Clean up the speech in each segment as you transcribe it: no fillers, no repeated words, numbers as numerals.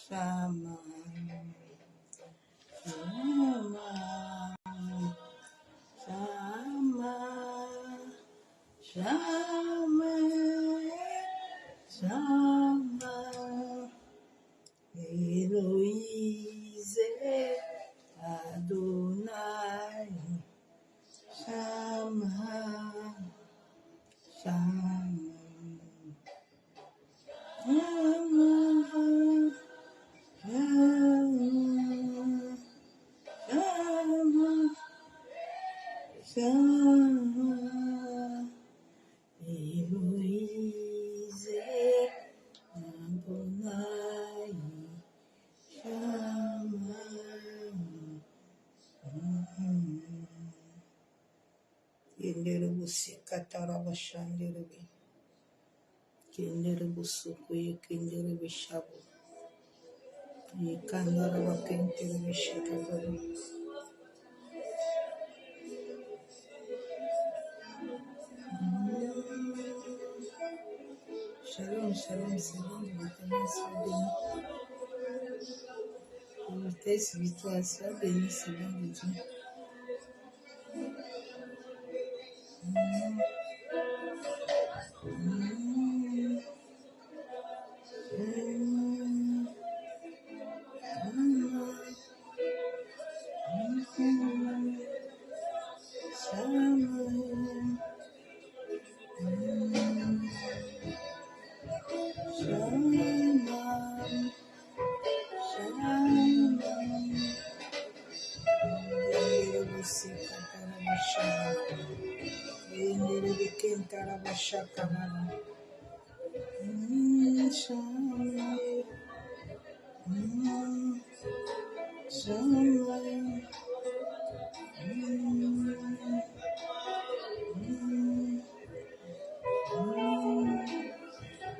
Shama, Shama, Shama, Shama, Shama, Eloise, Adonai, Shama, Shama, Shama, Eloise, Adonai, Shama. Yendere busi katara bashandere be. Kendere busuku yekendere bishabu. Yekandara bakentere bishikabara. Shalom, shalom, shalom, maintenant sois béni. Tes victoires, sois béni, Seigneur de Dieu.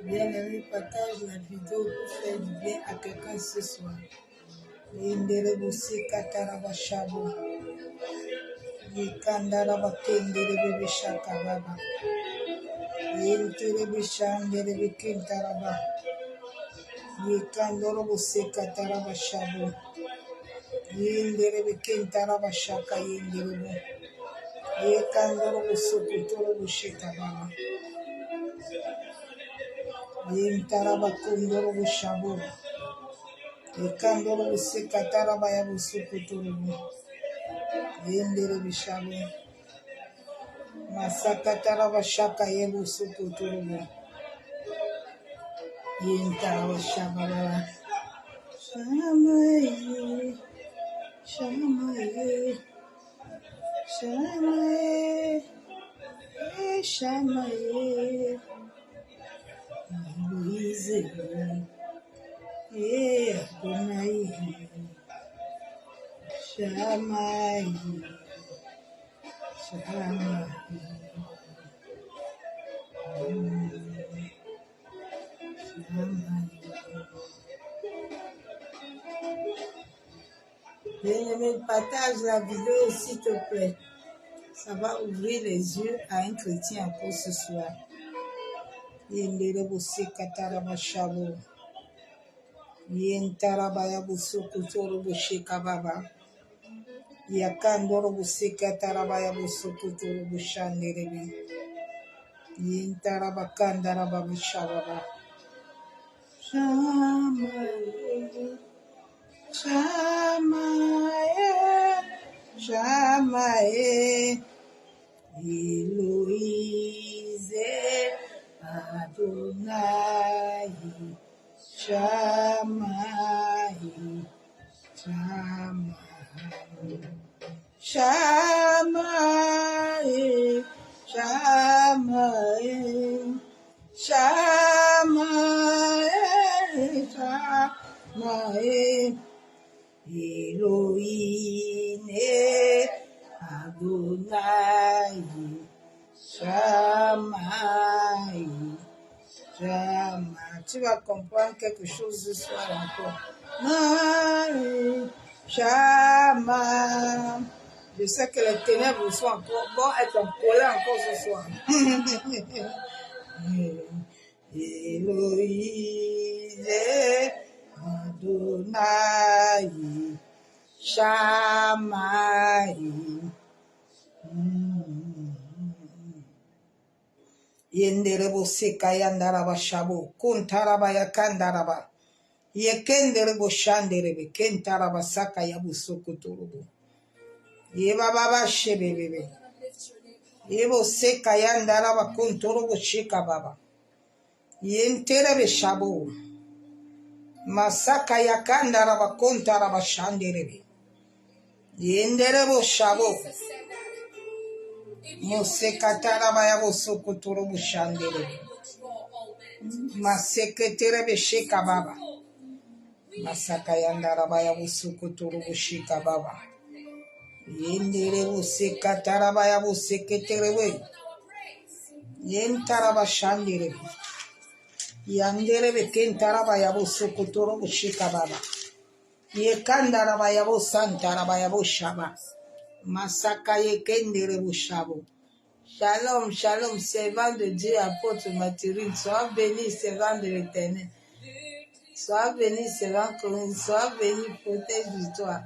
Bien-aimé, partage la vidéo pour faire du bien à quelqu'un ce soir. Yendere busi katarabashabo. Yekandara bakendere bebe shaka baba. Yentere bishandere bikintaraba. Yekandoro busi katarabashabo. Yendere bikintarabashaka yendere bu. Yekandoro busukutoro bushita baba. Yentaraba kundoro bushabo. Yekandoro busi katarabaya busukutoro bu. Yendere bishabo. Masakatara bashaka yebu sukuturubu. Yentara bashabara. Shamaye, Shamaye, Shamaye, Shamaye, Louise, Adonai, Shamaye, Shamaye. Bien-aimé, partage la vidéo s'il te plaît. Ça va ouvrir les yeux à un chrétien encore ce soir. Yendere busi kataraba shabo. Yentarabaya busu kutoro bushi kababa. Yakandoro busi katarabaya busu kutoro bushanderebe. Yentaraba kandaraba bushababa. Shamaye, Shamaye, Shamaye, Eloise, Adonai, Shamaye, Shamaye, Shamaye, Shamaye, Shamaye, Shamaye, Elohim, Adonai, Shamaye, Shamaye. Tu vas comprendre quelque chose ce soir encore. Shamaye. Je sais que les ténèbres sont encore vont être en colère encore ce soir. Elohim, Adonai. Shamai. Yenderebo sekayandaraba shabo. Kuntaraba yakandaraba. Yekenderebo shanderebe. Kentaraba sakayabu sokoturubu. Yebaba shebebebe. Yebo sekayandaraba kunturubu shikababa. Yenterebe shabo. Masaka yakandaraba kuntaraba shanderebe. Yenderebo shabo. Mosekataraba yabo sokoturubu shanderebe. Maseketerebe shikababa. Masaka yandaraba yabo sokoturubu shikababa. Yenderebo sekataraba yabo seketerebe. Yentaraba shanderebe. Yanderebe kentaraba yabo sokoturubu shikababa. Yekandaraba yabo santaraba yabo shaba. Masaka yekenderebo shabo. Shalom, shalom, servant de Dieu, apôtre Mathurine, sois béni, servant de l'Éternel. Sois béni, servant Corinne, sois béni, protège de toi.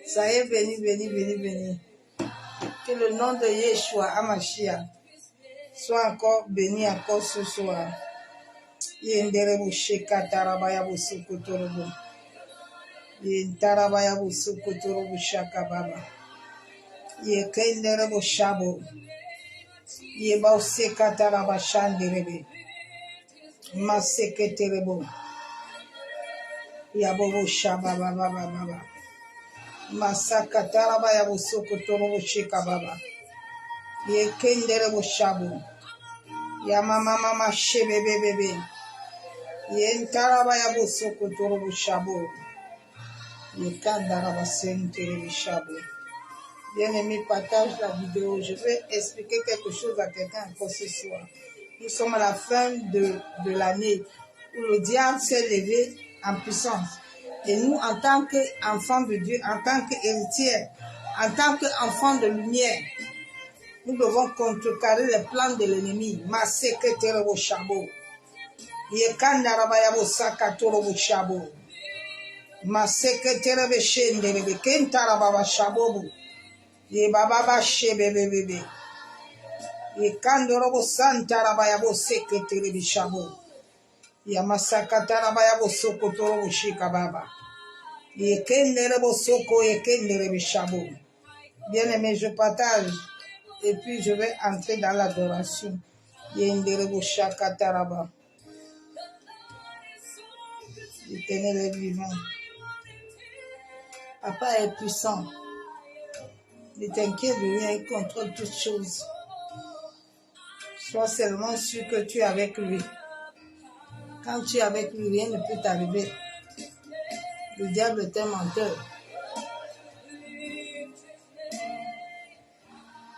Soyez béni, béni, béni, béni. Que le nom de Yeshua, Amashia, soit encore béni encore ce soir. Yenderebo shekatarabaya sokotorobo. Yentarabaya sokotorobo shakababa. Yekenderebo shabo. Yeba sekataraba shanderebe. Maseketerebo. Yabobo shababa baba baba. Masakataraba yabo sokotorobo shekababa. Yekenderebo shabo. Yamama mama shebebebebe. Yentaraba yabo sokotorobo shabo. Yekandaraba senterebe shabo. Bien-aimé, partage la vidéo. Je vais expliquer quelque chose à quelqu'un encore ce soir. Nous sommes à la fin de l'année où le diable s'est levé en puissance. Et nous, en tant qu'enfants de Dieu, en tant qu'héritiers, en tant qu'enfants de lumière, nous devons contrecarrer les plans de l'ennemi. Maseketerebo shabo. Yekandaraba sakatorobo shabo. Maseketerebe shenderebe kentaraba shabobo. Ye baba shebebebebe. Ye kandorobo santaraba seketerebe shabo. Ya masakataraba sokotorobo shikababa. Ye kenderebo soko ye kenderebe shabo. Bien-aimé, je partage. Et puis je vais entrer dans l'adoration. Yenderebo shakataraba. L'Éternel est vivant. Papa est puissant. Ne t'inquiète de rien, il contrôle toutes choses. Sois seulement sûr que tu es avec lui. Quand tu es avec lui, rien ne peut t'arriver. Le diable est un menteur.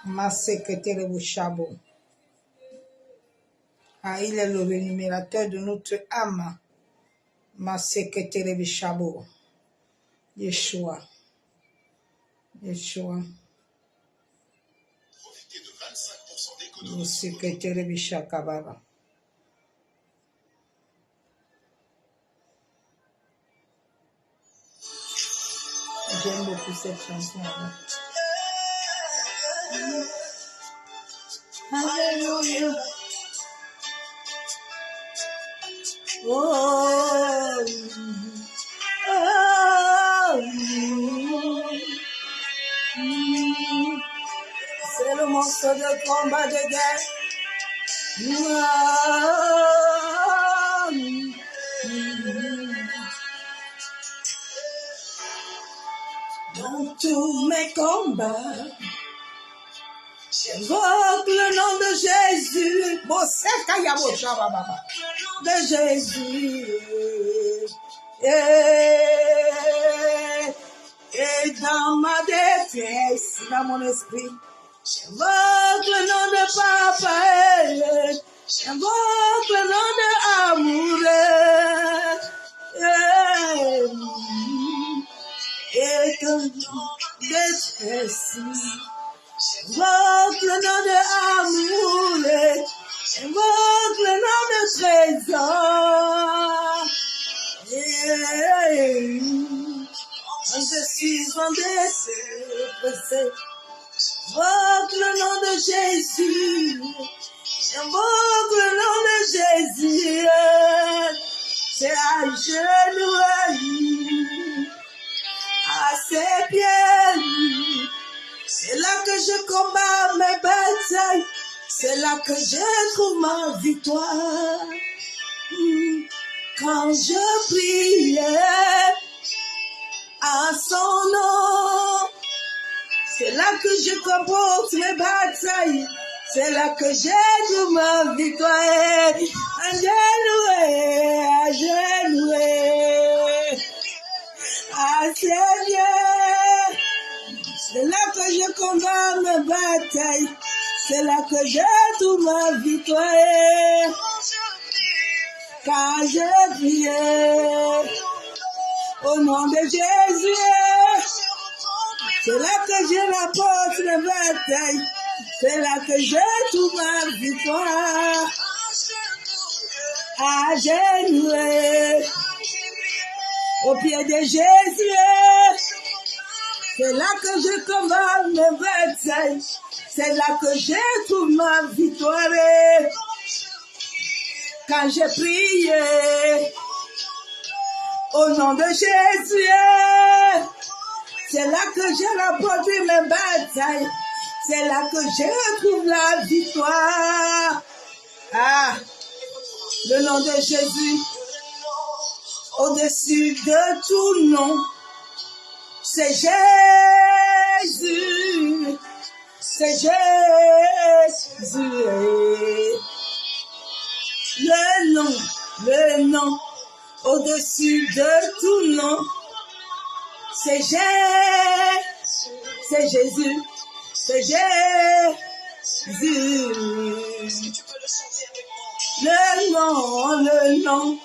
Ma secrétaire Shabo. Ah, il est le rémunérateur de notre âme. Ma secrétaire Shabo. Yeshua. Yeshua. Le secrétaire Bishakababa. J'aime beaucoup cette chanson. Alléluia. Oh, oh, c'est le morceau de combat de guerre. Dans tous mes combats, j'invoque le nom de Jésus. De Jésus. Et dans ma détresse, dans mon esprit, j'invoque le nom de Papa. J'invoque le nom de Amour. Et dans ma détresse, j'invoque le nom de Amour. J'invoque le nom de Trésor. suis endetté, oppressé. Invoque le nom de Jésus. Invoque le nom de Jésus. C'est à genoux à ses pieds. C'est là que je combats mes batailles. C'est là que je trouve ma victoire. Quand je prie à son nom, c'est là que je comporte mes batailles. C'est là que je trouve ma victoire. Alléluia, alléluia. Ah, c'est bien. C'est là que je combats mes batailles. C'est là que je trouve ma victoire. Quand je prie au nom de Jésus, c'est là que je rapporte mes batailles. C'est là que je trouve ma victoire. À genoux, au pied de Jésus, c'est là que je combats mes batailles. C'est là que je trouve ma victoire. Quand j'ai prié au nom de Jésus, c'est là que j'ai rapporté mes batailles. C'est là que je trouve la victoire. Ah, le nom de Jésus, au-dessus de tout nom, c'est Jésus. C'est Jésus. Le nom, au-dessus de tout nom, c'est Jésus. C'est Jésus. C'est Jésus. Le nom,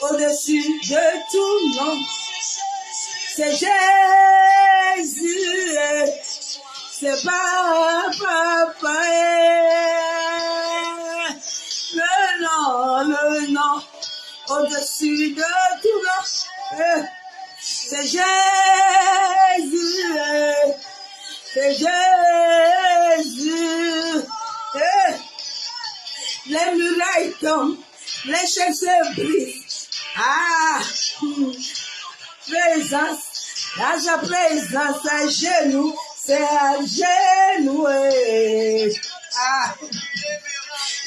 au-dessus de tout nom, c'est Jésus. C'est papa. Le nom, au-dessus de tout nom, c'est Jésus. C'est Jésus. Les murailles tombent, les chaînes se brisent. Ah, présence, dans sa présence, à genoux, c'est à genoux. Ah,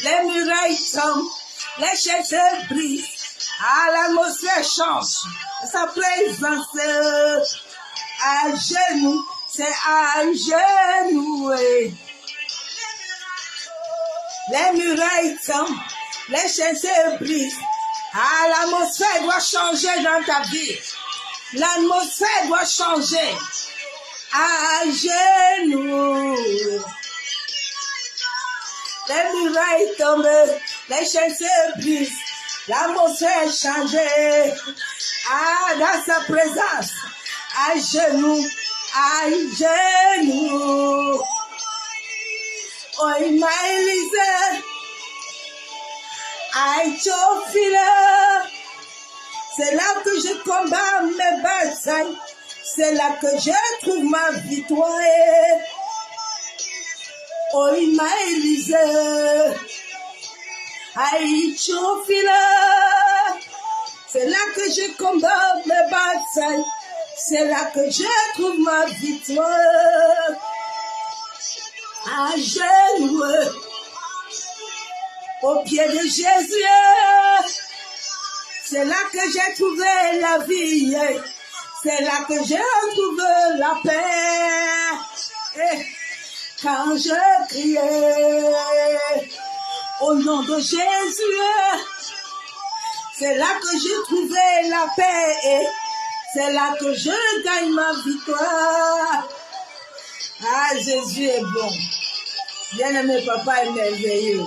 les murailles tombent, les chaînes se brisent. Ah, l'atmosphère change. Sa présence, à genoux, c'est à genoux. Les murailles tombent, les chaînes se brisent. Ah, l'atmosphère doit changer dans ta vie. L'atmosphère doit changer. À genoux. Les murailles tombent, les chaînes se brisent. L'atmosphère changée. Ah, dans sa présence. À genoux. À genoux. Oh, my Lisa. I feel. C'est là que je combats mes batailles. C'est là que je trouve ma victoire. Oh, my Lisa. I feel. C'est là que je combats mes batailles. C'est là que je trouve ma victoire. À genoux, au pied de Jésus, c'est là que j'ai trouvé la vie. C'est là que j'ai trouvé la paix. Et quand je criais au nom de Jésus, c'est là que j'ai trouvé la paix. Et c'est là que je gagne ma victoire. Ah, Jésus est bon. Bien-aimé, papa est merveilleux.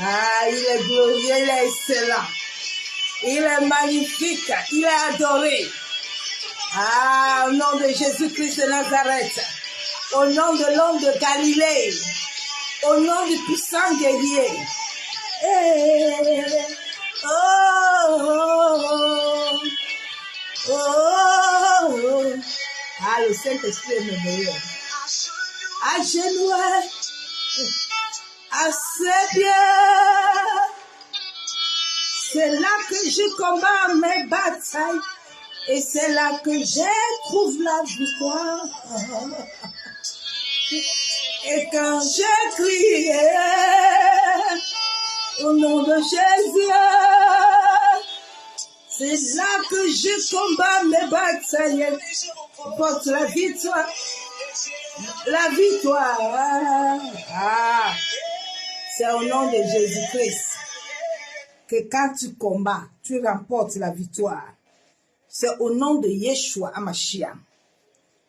Ah, il est glorieux, il est excellent. Il est magnifique, il est adoré. Ah, au nom de Jésus-Christ de Nazareth. Au nom de l'homme de Galilée. Au nom du puissant guerrier. Oh, oh, oh, oh, oh. Saint-Esprit est merveilleux. À genoux, à ses pieds. C'est là que je combats mes batailles. Et c'est là que je trouve la victoire. Et quand j'ai crié au nom de Jésus, c'est là que je combats mes batailles. Porte la victoire. La victoire. Ah, c'est au nom de Jésus-Christ que quand tu combats, tu remportes la victoire. C'est au nom de Yeshua Hamashiach.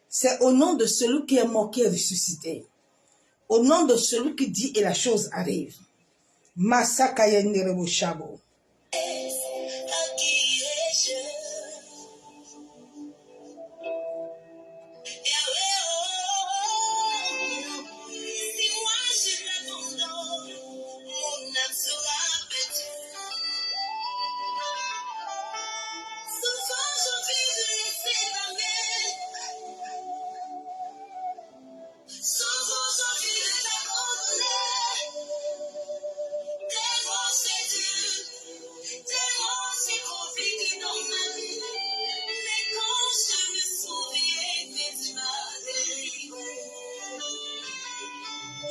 C'est au nom de celui qui est mort, qui est ressuscité. Au nom de celui qui dit et la chose arrive. Masaka Yenderebo Shabo.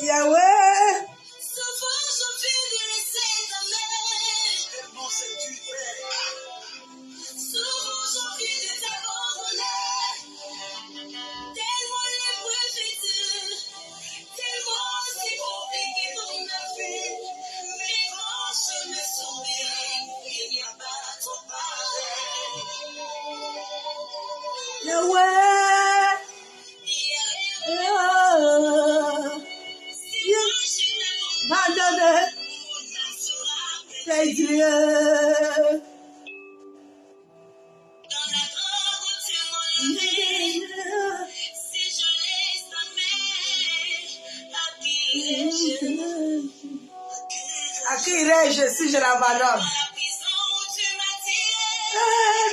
Yahweh. À qui irai-je si je l'abandonne?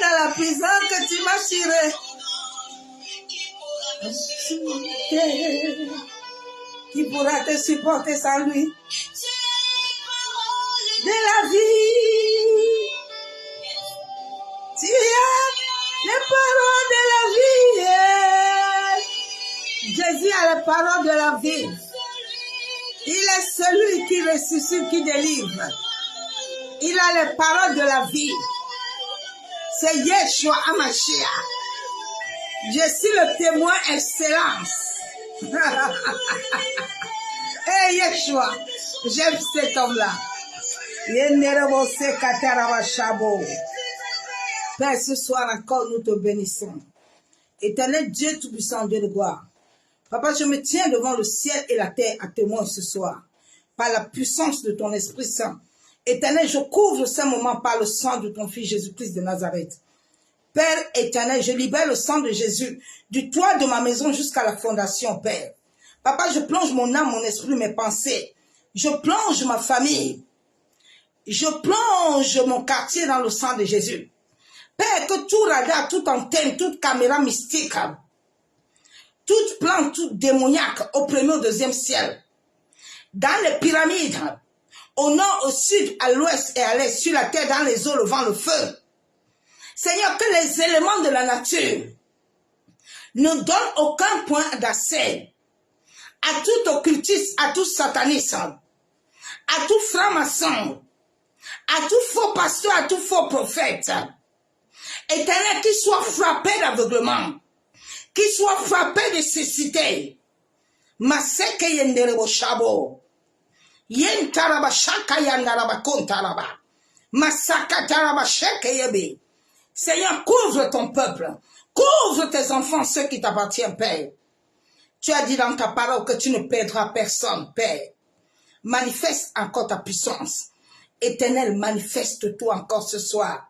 Dans la prison que tu m'as tiré. Qui pourra te supporter sans lui? De la vie. Tu as les paroles de la vie. Jésus a les paroles de la vie. Il est celui qui ressuscite, qui délivre. Il a les paroles de la vie. C'est Yeshua Hamashiach. Je suis le témoin excellence. Hey Yeshua, j'aime cet homme-là. Père, ce soir encore, nous te bénissons. Éternel Dieu Tout-Puissant, Dieu de gloire. Papa, je me tiens devant le ciel et la terre à témoin ce soir, par la puissance de ton Esprit Saint. Éternel, je couvre ce moment par le sang de ton Fils Jésus-Christ de Nazareth. Père éternel, je libère le sang de Jésus du toit de ma maison jusqu'à la fondation, Père. Papa, je plonge mon âme, mon esprit, mes pensées. Je plonge ma famille. Je plonge mon quartier dans le sang de Jésus. Père, que tout radar, toute antenne, toute caméra mystique, toute plante, toute démoniaque, au premier, au deuxième ciel, dans les pyramides, au nord, au sud, à l'ouest et à l'est, sur la terre, dans les eaux, le vent, le feu. Seigneur, que les éléments de la nature ne donnent aucun point d'accès à tout occultisme, à tout satanisme, à tout franc-maçon, à tout faux pasteur, à tout faux prophète. Éternel, qu'il soit frappé d'aveuglement, qu'il soit frappé de cécité. Maseke yenderebo shabo. Yen taraba shaka yandaraba kontaraba. Masaka taraba sheke yebe. Seigneur, couvre ton peuple. Couvre tes enfants, ceux qui t'appartiennent, Père. Tu as dit dans ta parole que tu ne perdras personne, Père. Manifeste encore ta puissance. Éternel, manifeste-toi encore ce soir.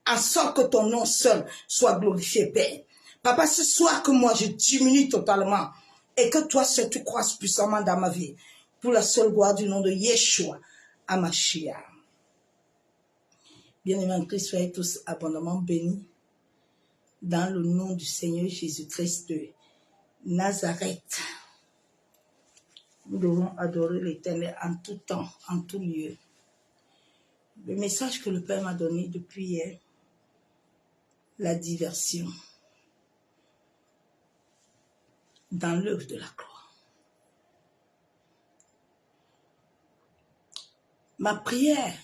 En sorte que ton nom seul soit glorifié, Père. Papa, ce soir que moi je diminue totalement et que toi seul tu croisses puissamment dans ma vie. Pour la seule gloire du nom de Yeshua Hamashiach. Bien-aimés en Christ, soyez tous abondamment bénis dans le nom du Seigneur Jésus-Christ de Nazareth. Nous devons adorer l'Éternel en tout temps, en tout lieu. Le message que le Père m'a donné depuis hier, la diversion dans l'œuvre de la croix. Ma prière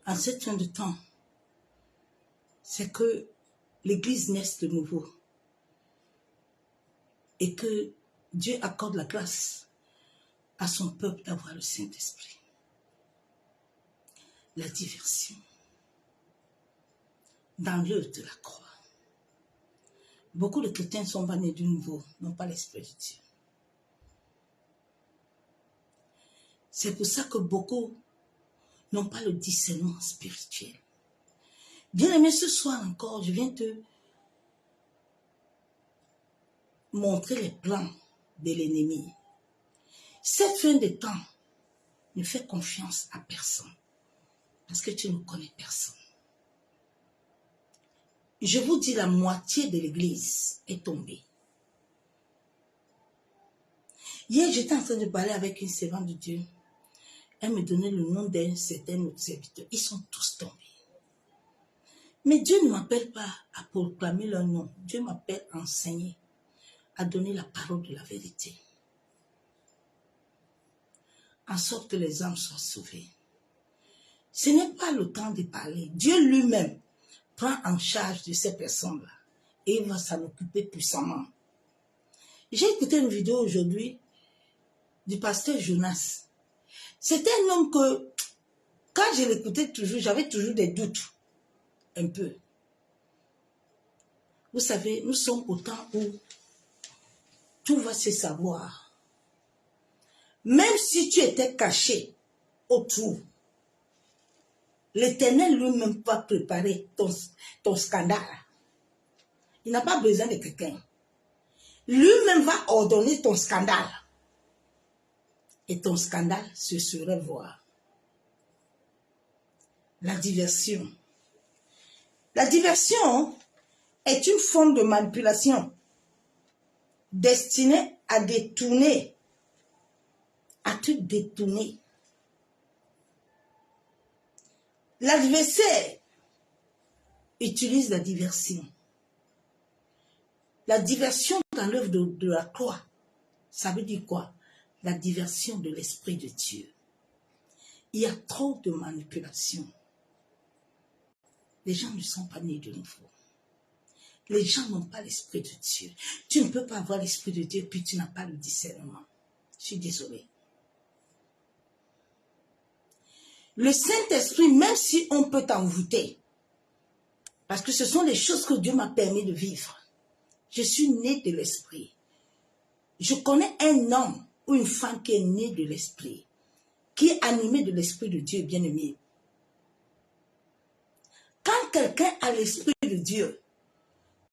en cette fin de temps, c'est que l'Église naisse de nouveau et que Dieu accorde la grâce à son peuple d'avoir le Saint-Esprit. La diversion dans l'œuvre de la croix. Beaucoup de chrétiens sont pas nés de nouveau, n'ont pas l'Esprit de Dieu. C'est pour ça que beaucoup n'ont pas le discernement spirituel. Bien-aimé, ce soir encore, je viens te montrer les plans de l'ennemi. Cette fin de temps, ne fais confiance à personne, parce que tu ne connais personne. Je vous dis, la moitié de l'église est tombée. Hier, j'étais en train de parler avec une servante de Dieu. Elle me donnait le nom d'un certain autre serviteur. Ils sont tous tombés. Mais Dieu ne m'appelle pas à proclamer leur nom. Dieu m'appelle à enseigner, à donner la parole de la vérité, en sorte que les âmes soient sauvées. Ce n'est pas le temps de parler. Dieu lui-même prend en charge de ces personnes-là et il va s'en occuper puissamment. J'ai écouté une vidéo aujourd'hui du pasteur Jonas. C'était un homme que, quand je l'écoutais toujours, j'avais toujours des doutes, un peu. Vous savez, nous sommes au temps où tout va se savoir. Même si tu étais caché autour, l'Éternel lui-même va préparer ton scandale. Il n'a pas besoin de quelqu'un. Lui-même va ordonner ton scandale. Et ton scandale se serait voir. La diversion. La diversion est une forme de manipulation destinée à détourner, à te détourner. L'adversaire utilise la diversion. La diversion dans l'œuvre de la croix, ça veut dire quoi? La diversion de l'Esprit de Dieu. Il y a trop de manipulation. Les gens ne sont pas nés de nouveau. Les gens n'ont pas l'Esprit de Dieu. Tu ne peux pas avoir l'Esprit de Dieu puis tu n'as pas le discernement. Je suis désolée. Le Saint-Esprit, même si on peut t'envoûter, parce que ce sont les choses que Dieu m'a permis de vivre. Je suis née de l'Esprit. Je connais un homme ou une femme qui est née de l'Esprit, qui est animé de l'Esprit de Dieu, bien-aimé. Quand quelqu'un a l'Esprit de Dieu,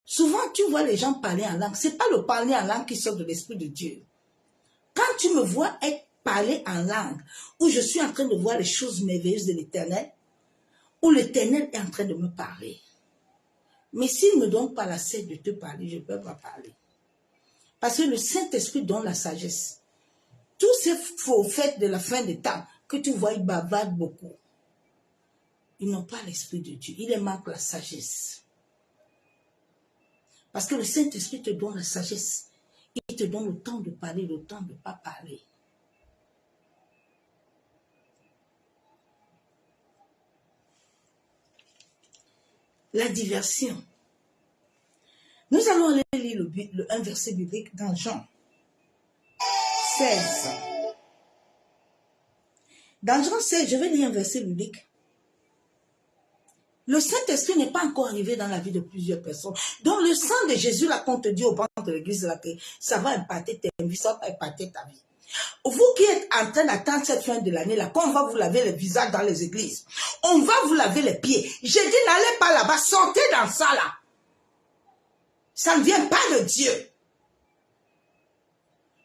souvent tu vois les gens parler en langue. Ce n'est pas le parler en langue qui sort de l'Esprit de Dieu. Quand tu me vois parler en langue, où je suis en train de voir les choses merveilleuses de l'Éternel, où l'Éternel est en train de me parler. Mais s'il ne me donne pas la cesse de te parler, je ne peux pas parler. Parce que le Saint-Esprit donne la sagesse. Tous ces faux faits de la fin des temps, que tu vois, ils bavardent beaucoup. Ils n'ont pas l'Esprit de Dieu. Il leur manque la sagesse. Parce que le Saint-Esprit te donne la sagesse. Il te donne le temps de parler, le temps de ne pas parler. La diversion. Nous allons aller lire un verset biblique dans Jean 16. Dans Jean 16, je vais lire un verset biblique. Le Saint-Esprit n'est pas encore arrivé dans la vie de plusieurs personnes. Donc le sang de Jésus, là, qu'on te dit au banc de l'église, là, que ça va impacter ta vie, ça va impacter ta vie. Vous qui êtes en train d'attendre cette fin de l'année, là, quand on va vous laver les visages dans les églises, on va vous laver les pieds. J'ai dit, n'allez pas là-bas, sortez dans ça, là. Ça ne vient pas de Dieu.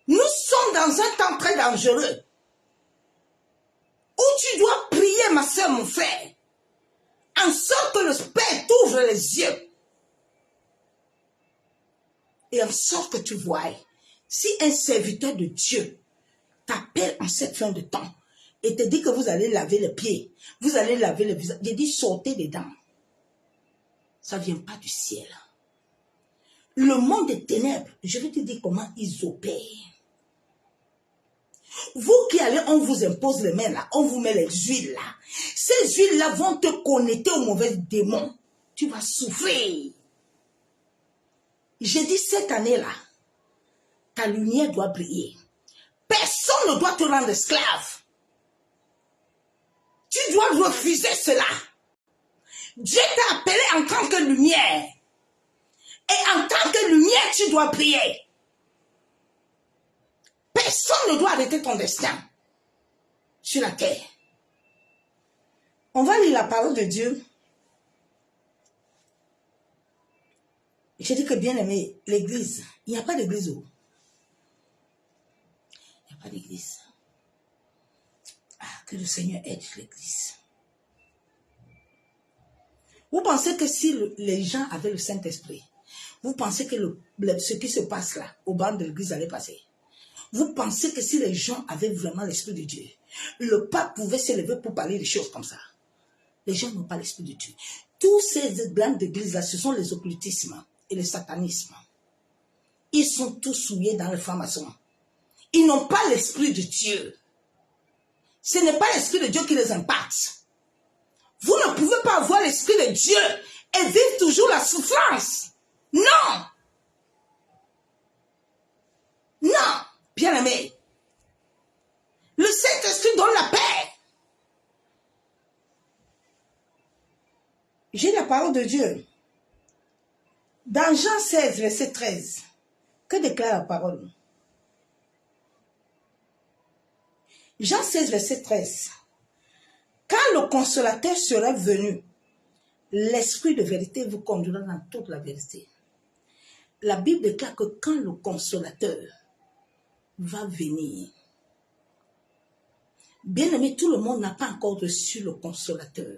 Nous sommes dans un temps très dangereux, où tu dois prier, ma soeur, mon frère, en sorte que le Père t'ouvre les yeux et en sorte que tu vois, si un serviteur de Dieu t'appelle en cette fin de temps et te dit que vous allez laver les pieds, vous allez laver le visage, il dit sortez dedans. Ça ne vient pas du ciel. Le monde des ténèbres, je vais te dire comment ils opèrent. Vous qui allez, on vous impose les mains là, on vous met les huiles là. Ces huiles là vont te connecter aux mauvais démons. Tu vas souffrir. J'ai dit cette année là, ta lumière doit briller. Personne ne doit te rendre esclave. Tu dois refuser cela. Dieu t'a appelé en tant que lumière. Et en tant que lumière, tu dois briller. Personne ne doit arrêter ton destin sur la terre. On va lire la parole de Dieu. Je dis que bien aimé, l'église, il n'y a pas d'église où? Il n'y a pas d'église. Ah, que le Seigneur aide l'église. Vous pensez que si les gens avaient le Saint-Esprit, vous pensez que ce qui se passe là, au banc de l'église allait passer? Vous pensez que si les gens avaient vraiment l'Esprit de Dieu, le pape pouvait se lever pour parler des choses comme ça? Les gens n'ont pas l'Esprit de Dieu. Tous ces bancs d'église là, ce sont les occultismes et le satanisme. Ils sont tous souillés dans le franc-maçon. Ils n'ont pas l'Esprit de Dieu. Ce n'est pas l'Esprit de Dieu qui les impacte. Vous ne pouvez pas avoir l'Esprit de Dieu et vivre toujours la souffrance. Non. Non, bien-aimé. Le Saint-Esprit donne la paix. J'ai la parole de Dieu. Dans Jean 16, verset 13, que déclare la parole? Jean 16, verset 13. Quand le consolateur sera venu, l'Esprit de vérité vous conduira dans toute la vérité. La Bible déclare que quand le consolateur va venir, bien aimé, tout le monde n'a pas encore reçu le consolateur.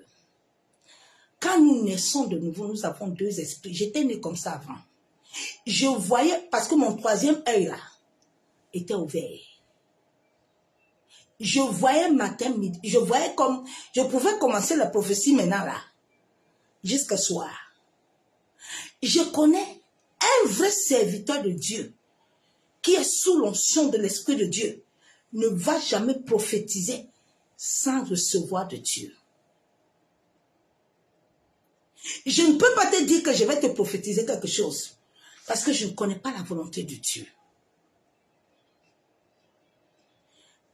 Quand nous naissons de nouveau, nous avons deux esprits. J'étais né comme ça avant. Je voyais, parce que mon troisième œil là était ouvert. Je voyais matin, midi, je voyais comme, je pouvais commencer la prophétie maintenant là, jusqu'au soir. Je connais un vrai serviteur de Dieu qui est sous l'onction de l'Esprit de Dieu, ne va jamais prophétiser sans recevoir de Dieu. Je ne peux pas te dire que je vais te prophétiser quelque chose parce que je ne connais pas la volonté de Dieu.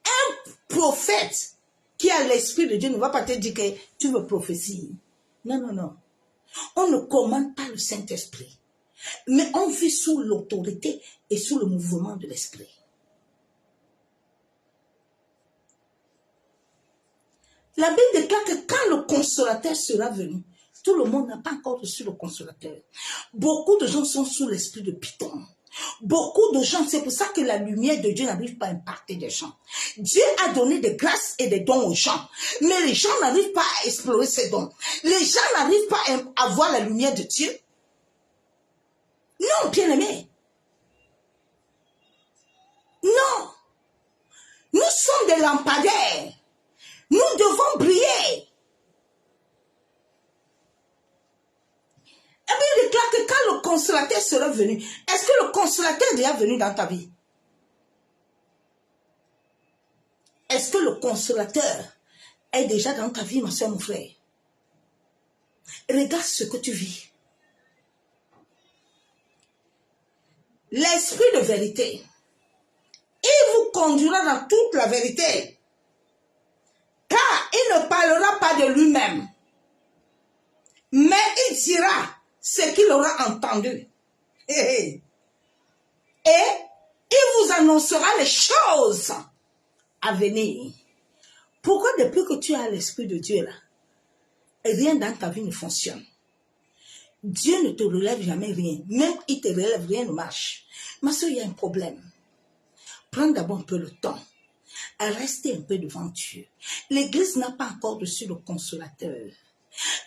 Un prophète qui a l'Esprit de Dieu ne va pas te dire que tu veux prophétiser. Non, non, non. On ne commande pas le Saint-Esprit, mais on vit sous l'autorité et sous le mouvement de l'Esprit. La Bible déclare que quand le consolateur sera venu, tout le monde n'a pas encore reçu le consolateur. Beaucoup de gens sont sous l'esprit de Python. Beaucoup de gens, c'est pour ça que la lumière de Dieu n'arrive pas à impacter des gens. Dieu a donné des grâces et des dons aux gens, mais les gens n'arrivent pas à explorer ces dons. Les gens n'arrivent pas à voir la lumière de Dieu. Non, bien-aimé. Non. Nous sommes des lampadaires. Nous devons briller. La Bible déclare que quand le consolateur sera venu, est-ce que le consolateur est déjà venu dans ta vie? Est-ce que le consolateur est déjà dans ta vie, ma soeur, mon frère? Regarde ce que tu vis. L'esprit de vérité, il vous conduira dans toute la vérité. Car il ne parlera pas de lui-même, mais il dira ce qu'il aura entendu. Et il vous annoncera les choses à venir. Pourquoi depuis que tu as l'Esprit de Dieu là, rien dans ta vie ne fonctionne? Dieu ne te relève jamais rien. Même il te relève, rien ne marche. Ma soeur, il y a un problème. Prends d'abord un peu le temps. Restez un peu devant Dieu. L'église n'a pas encore reçu le consolateur.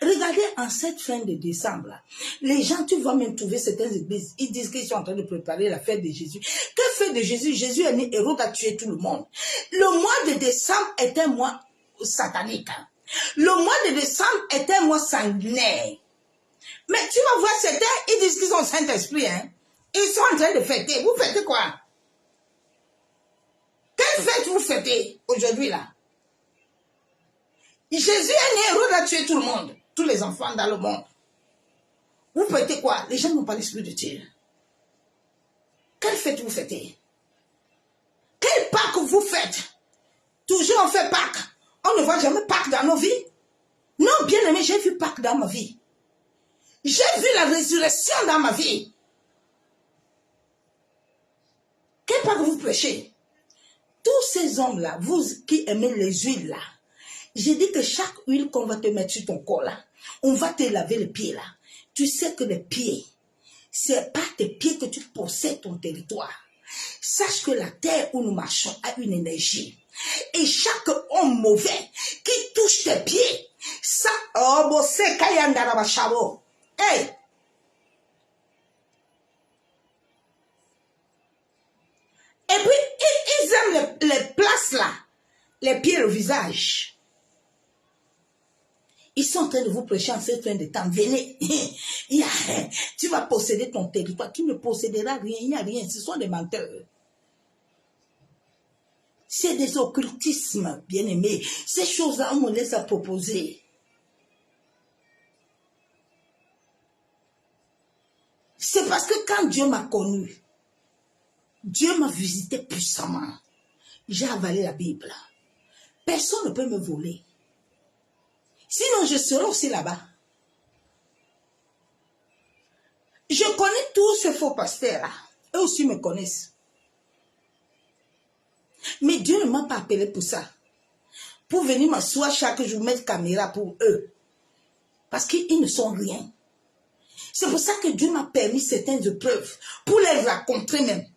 Regardez en cette fin de décembre, là, les gens, tu vas même trouver certaines églises, ils disent qu'ils sont en train de préparer la fête de Jésus. Que fête de Jésus? Jésus est né, Hérode a tué tout le monde. Le mois de décembre est un mois satanique. Le mois de décembre est un mois sanguinaire. Mais tu vas voir certains, ils disent qu'ils sont Saint-Esprit. Hein? Ils sont en train de fêter. Vous fêtez quoi? Quelle fête vous fêtez aujourd'hui là? Jésus est né, Hérode a tué tout le monde. Tous les enfants dans le monde. Vous fêtez quoi? Les gens n'ont pas l'esprit de Dieu. Quelle fête vous fêtez? Quelle Pâques vous faites? Toujours on fait Pâques. On ne voit jamais Pâques dans nos vies. Non, bien aimé, j'ai vu Pâques dans ma vie. J'ai vu la résurrection dans ma vie. Quelle Pâques vous prêchez? Tous ces hommes-là, vous qui aimez les huiles là, j'ai dit que chaque huile qu'on va te mettre sur ton corps là, on va te laver les pieds là. Tu sais que les pieds, c'est pas tes pieds que tu possèdes ton territoire. Sache que la terre où nous marchons a une énergie. Et chaque homme mauvais qui touche tes pieds, ça, oh, bon, c'est Kayandara Chavo. Hey! Et puis, ils aiment les places là, les pieds, le visage. Ils sont en train de vous prêcher en cette fin de temps. Venez, tu vas posséder ton territoire. Tu ne posséderas rien, il n'y a rien. Ce sont des menteurs. C'est des occultismes, bien-aimés. Ces choses-là, on me laisse à proposer. C'est parce que quand Dieu m'a connu, Dieu m'a visité puissamment. J'ai avalé la Bible. Personne ne peut me voler. Sinon, je serai aussi là-bas. Je connais tous ces faux pasteurs-là. Eux aussi me connaissent. Mais Dieu ne m'a pas appelé pour ça. Pour venir m'asseoir chaque jour, mettre caméra pour eux. Parce qu'ils ne sont rien. C'est pour ça que Dieu m'a permis certaines épreuves. Pour les raconter même.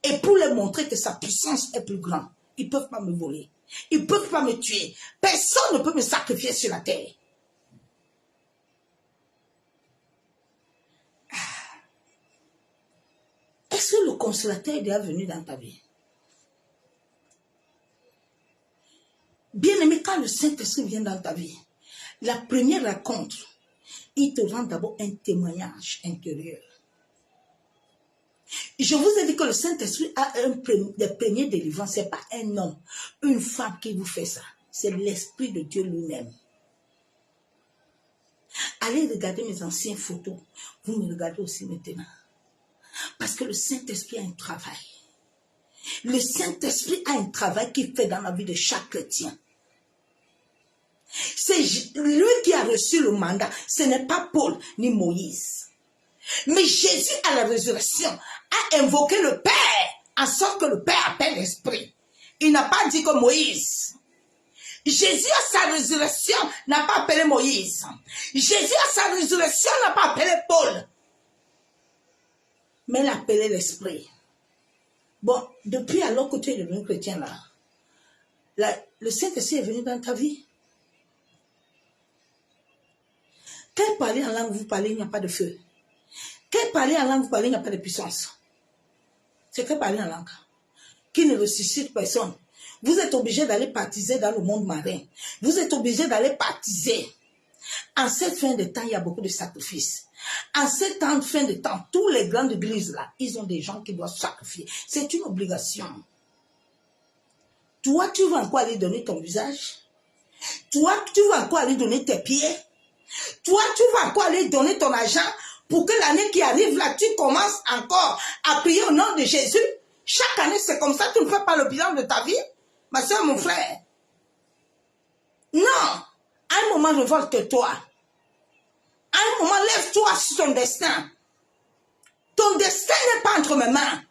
Et pour leur montrer que sa puissance est plus grande. Ils ne peuvent pas me voler. Ils ne peuvent pas me tuer. Personne ne peut me sacrifier sur la terre. Est-ce que le consolateur est déjà venu dans ta vie? Bien-aimé, quand le Saint-Esprit vient dans ta vie, la première rencontre, il te rend d'abord un témoignage intérieur. Je vous ai dit que le Saint-Esprit a des premiers délivrances. Ce n'est pas un homme, une femme qui vous fait ça. C'est l'Esprit de Dieu lui-même. Allez regarder mes anciennes photos. Vous me regardez aussi maintenant. Parce que le Saint-Esprit a un travail. Le Saint-Esprit a un travail qu'il fait dans la vie de chaque chrétien. C'est lui qui a reçu le mandat. Ce n'est pas Paul ni Moïse. Mais Jésus, à la résurrection, a invoqué le Père, en sorte que le Père appelle l'Esprit. Il n'a pas dit que Moïse. Jésus, à sa résurrection, n'a pas appelé Moïse. Jésus, à sa résurrection, n'a pas appelé Paul. Mais il a appelé l'Esprit. Bon, depuis alors que tu es devenu chrétien là, le Saint-Esprit est venu dans ta vie. Quel parler en langue vous parlez, il n'y a pas de feu. Quel parler en langue vous parlez, il n'y a pas de puissance. C'est que parler en langue qui ne ressuscite personne. Vous êtes obligé d'aller baptiser dans le monde marin. Vous êtes obligé d'aller baptiser. En cette fin de temps, il y a beaucoup de sacrifices. En cette fin de temps, tous les grandes églises là, ils ont des gens qui doivent sacrifier. C'est une obligation. Toi, tu vas encore aller donner ton visage. Toi, tu vas encore aller donner tes pieds. Toi, tu vas encore aller donner ton argent pour que l'année qui arrive là, tu commences encore à prier au nom de Jésus. Chaque année, c'est comme ça. Tu ne fais pas le bilan de ta vie, ma soeur, mon frère. Non. À un moment, révolte-toi. À un moment, lève-toi sur ton destin. Ton destin n'est pas entre mes mains.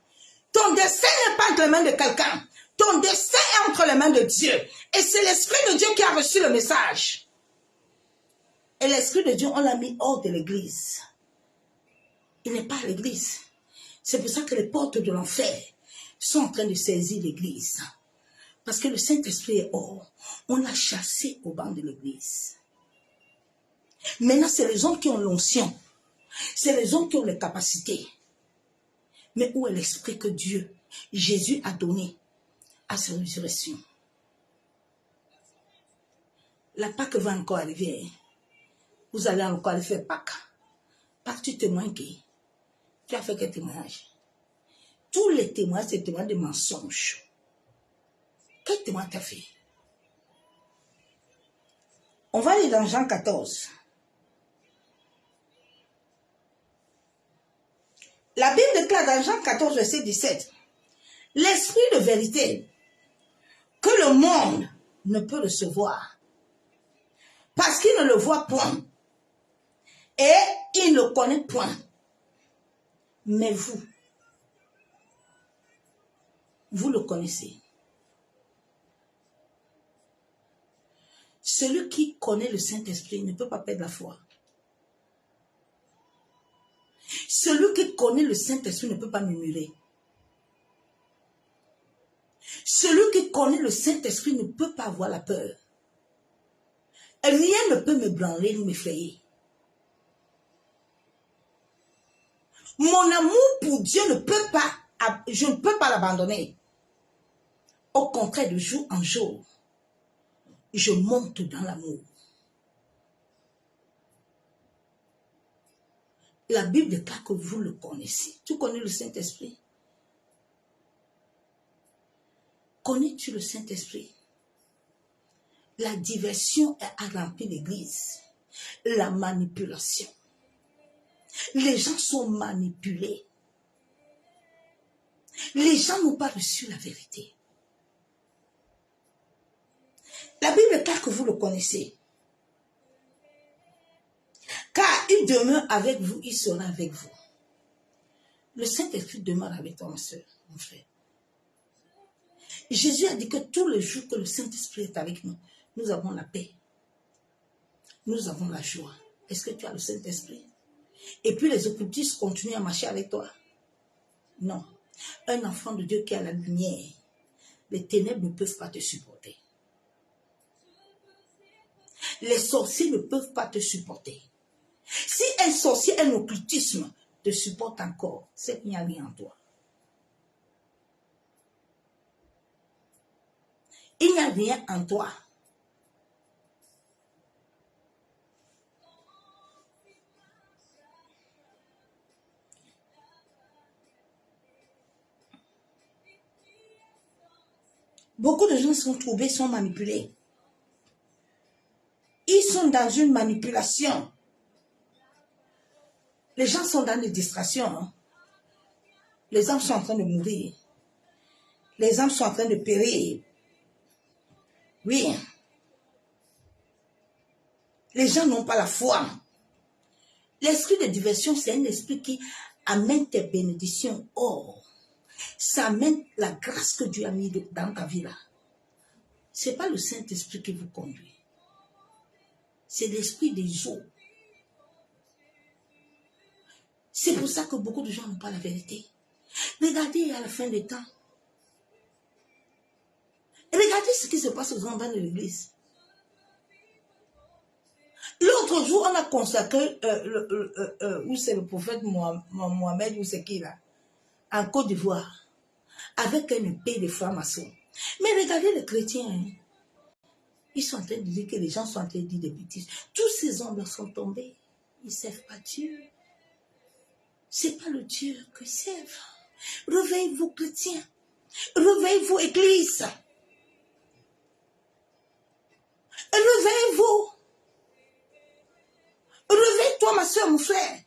Ton destin n'est pas entre les mains de quelqu'un. Ton destin est entre les mains de Dieu. Et c'est l'Esprit de Dieu qui a reçu le message. Et l'Esprit de Dieu, on l'a mis hors de l'église. Il n'est pas à l'église. C'est pour ça que les portes de l'enfer sont en train de saisir l'église. Parce que le Saint-Esprit est hors. On l'a chassé au banc de l'église. Maintenant, c'est les hommes qui ont l'onction. C'est les hommes qui ont les capacités. Mais où est l'esprit que Dieu, Jésus a donné à sa résurrection? La Pâque va encore arriver. Vous allez encore aller faire Pâque. Pâque, tu témoignes qui? Tu as fait quel témoignage? Tous les témoins, c'est des témoins de mensonges. Quel témoin t'as fait? On va aller dans Jean 14. La Bible déclare dans Jean 14, verset 17, l'esprit de vérité que le monde ne peut recevoir parce qu'il ne le voit point et il ne le connaît point. Mais vous le connaissez. Celui qui connaît le Saint-Esprit ne peut pas perdre la foi. Celui qui connaît le Saint-Esprit ne peut pas murmurer. Celui qui connaît le Saint-Esprit ne peut pas avoir la peur. Rien ne peut me branler ni m'effrayer. Mon amour pour Dieu ne peut pas, je ne peux pas l'abandonner. Au contraire, de jour en jour, je monte dans l'amour. La Bible déclare que vous le connaissez. Tu connais le Saint-Esprit? Connais-tu le Saint-Esprit? La diversion a rempli l'Église. La manipulation. Les gens sont manipulés. Les gens n'ont pas reçu la vérité. La Bible déclare que vous le connaissez. Car il demeure avec vous, il sera avec vous. Le Saint-Esprit demeure avec toi, ma soeur, mon frère. Jésus a dit que tous les jours que le Saint-Esprit est avec nous, nous avons la paix. Nous avons la joie. Est-ce que tu as le Saint-Esprit? Et puis les occultistes continuent à marcher avec toi? Non. Un enfant de Dieu qui a la lumière, les ténèbres ne peuvent pas te supporter. Les sorciers ne peuvent pas te supporter. Si un sorcier, un occultisme te supporte encore, c'est qu'il n'y a rien en toi. Il n'y a rien en toi. Beaucoup de gens sont troublés, sont manipulés. Ils sont dans une manipulation. Les gens sont dans des distractions. Hein. Les âmes sont en train de mourir. Les âmes sont en train de périr. Oui. Les gens n'ont pas la foi. L'esprit de diversion, c'est un esprit qui amène tes bénédictions. Oh, ça amène la grâce que Dieu a mis dans ta vie là. Ce n'est pas le Saint-Esprit qui vous conduit. C'est l'esprit des eaux. C'est pour ça que beaucoup de gens n'ont pas la vérité. Regardez à la fin des temps. Regardez ce qui se passe aux enfants de l'église. L'autre jour, on a consacré, où c'est le prophète Mohamed, où c'est qui là, en Côte d'Ivoire, avec une épée de francs-maçons. Mais regardez les chrétiens, hein. Ils sont en train de dire que les gens sont en train de dire des bêtises. Tous ces hommes-là sont tombés. Ils ne servent pas Dieu. Ce n'est pas le Dieu qu'ils servent. Réveillez-vous, chrétiens. Réveillez-vous, église. Réveillez-vous. Réveille-toi, ma soeur, mon frère.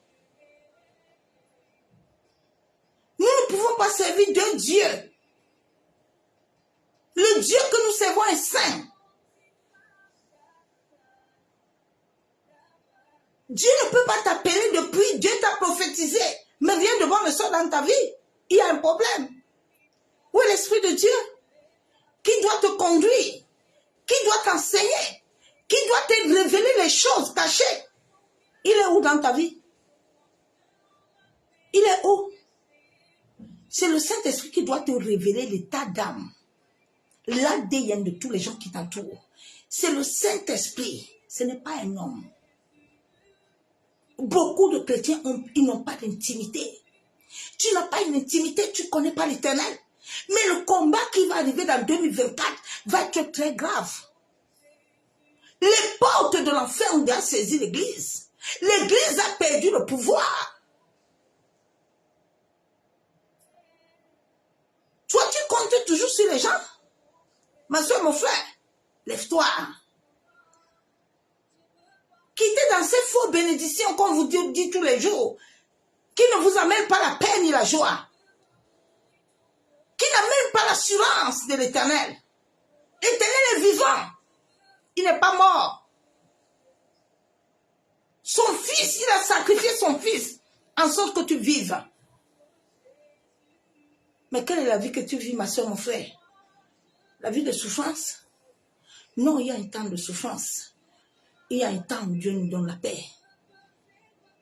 Nous ne pouvons pas servir deux dieux. Le Dieu que nous servons est saint. Dieu ne peut pas t'appeler depuis, Dieu t'a prophétisé, mais viens de voir le sort dans ta vie. Il y a un problème. Où est l'Esprit de Dieu? Qui doit te conduire? Qui doit t'enseigner? Qui doit te révéler les choses cachées? Il est où dans ta vie? Il est où? C'est le Saint-Esprit qui doit te révéler l'état d'âme, l'ADN de tous les gens qui t'entourent. C'est le Saint-Esprit, ce n'est pas un homme. beaucoup de chrétiens, ils n'ont pas d'intimité. Tu n'as pas une intimité, tu ne connais pas l'Éternel. Mais le combat qui va arriver dans 2024 va être très grave. Les portes de l'enfer ont déjà saisi l'Église. L'Église a perdu le pouvoir. Toi, tu comptes toujours sur les gens. Ma soeur, mon frère, lève-toi. Quittez dans ces fausses bénédictions qu'on vous dit tous les jours, qui ne vous amènent pas la paix ni la joie, qui n'amènent pas l'assurance de l'Éternel. L'Éternel est vivant. Il n'est pas mort. Son fils, il a sacrifié son fils en sorte que tu vives. Mais quelle est la vie que tu vis, ma soeur, mon frère? La vie de souffrance? Non, il y a un temps de souffrance. Il y a un temps où Dieu nous donne la paix.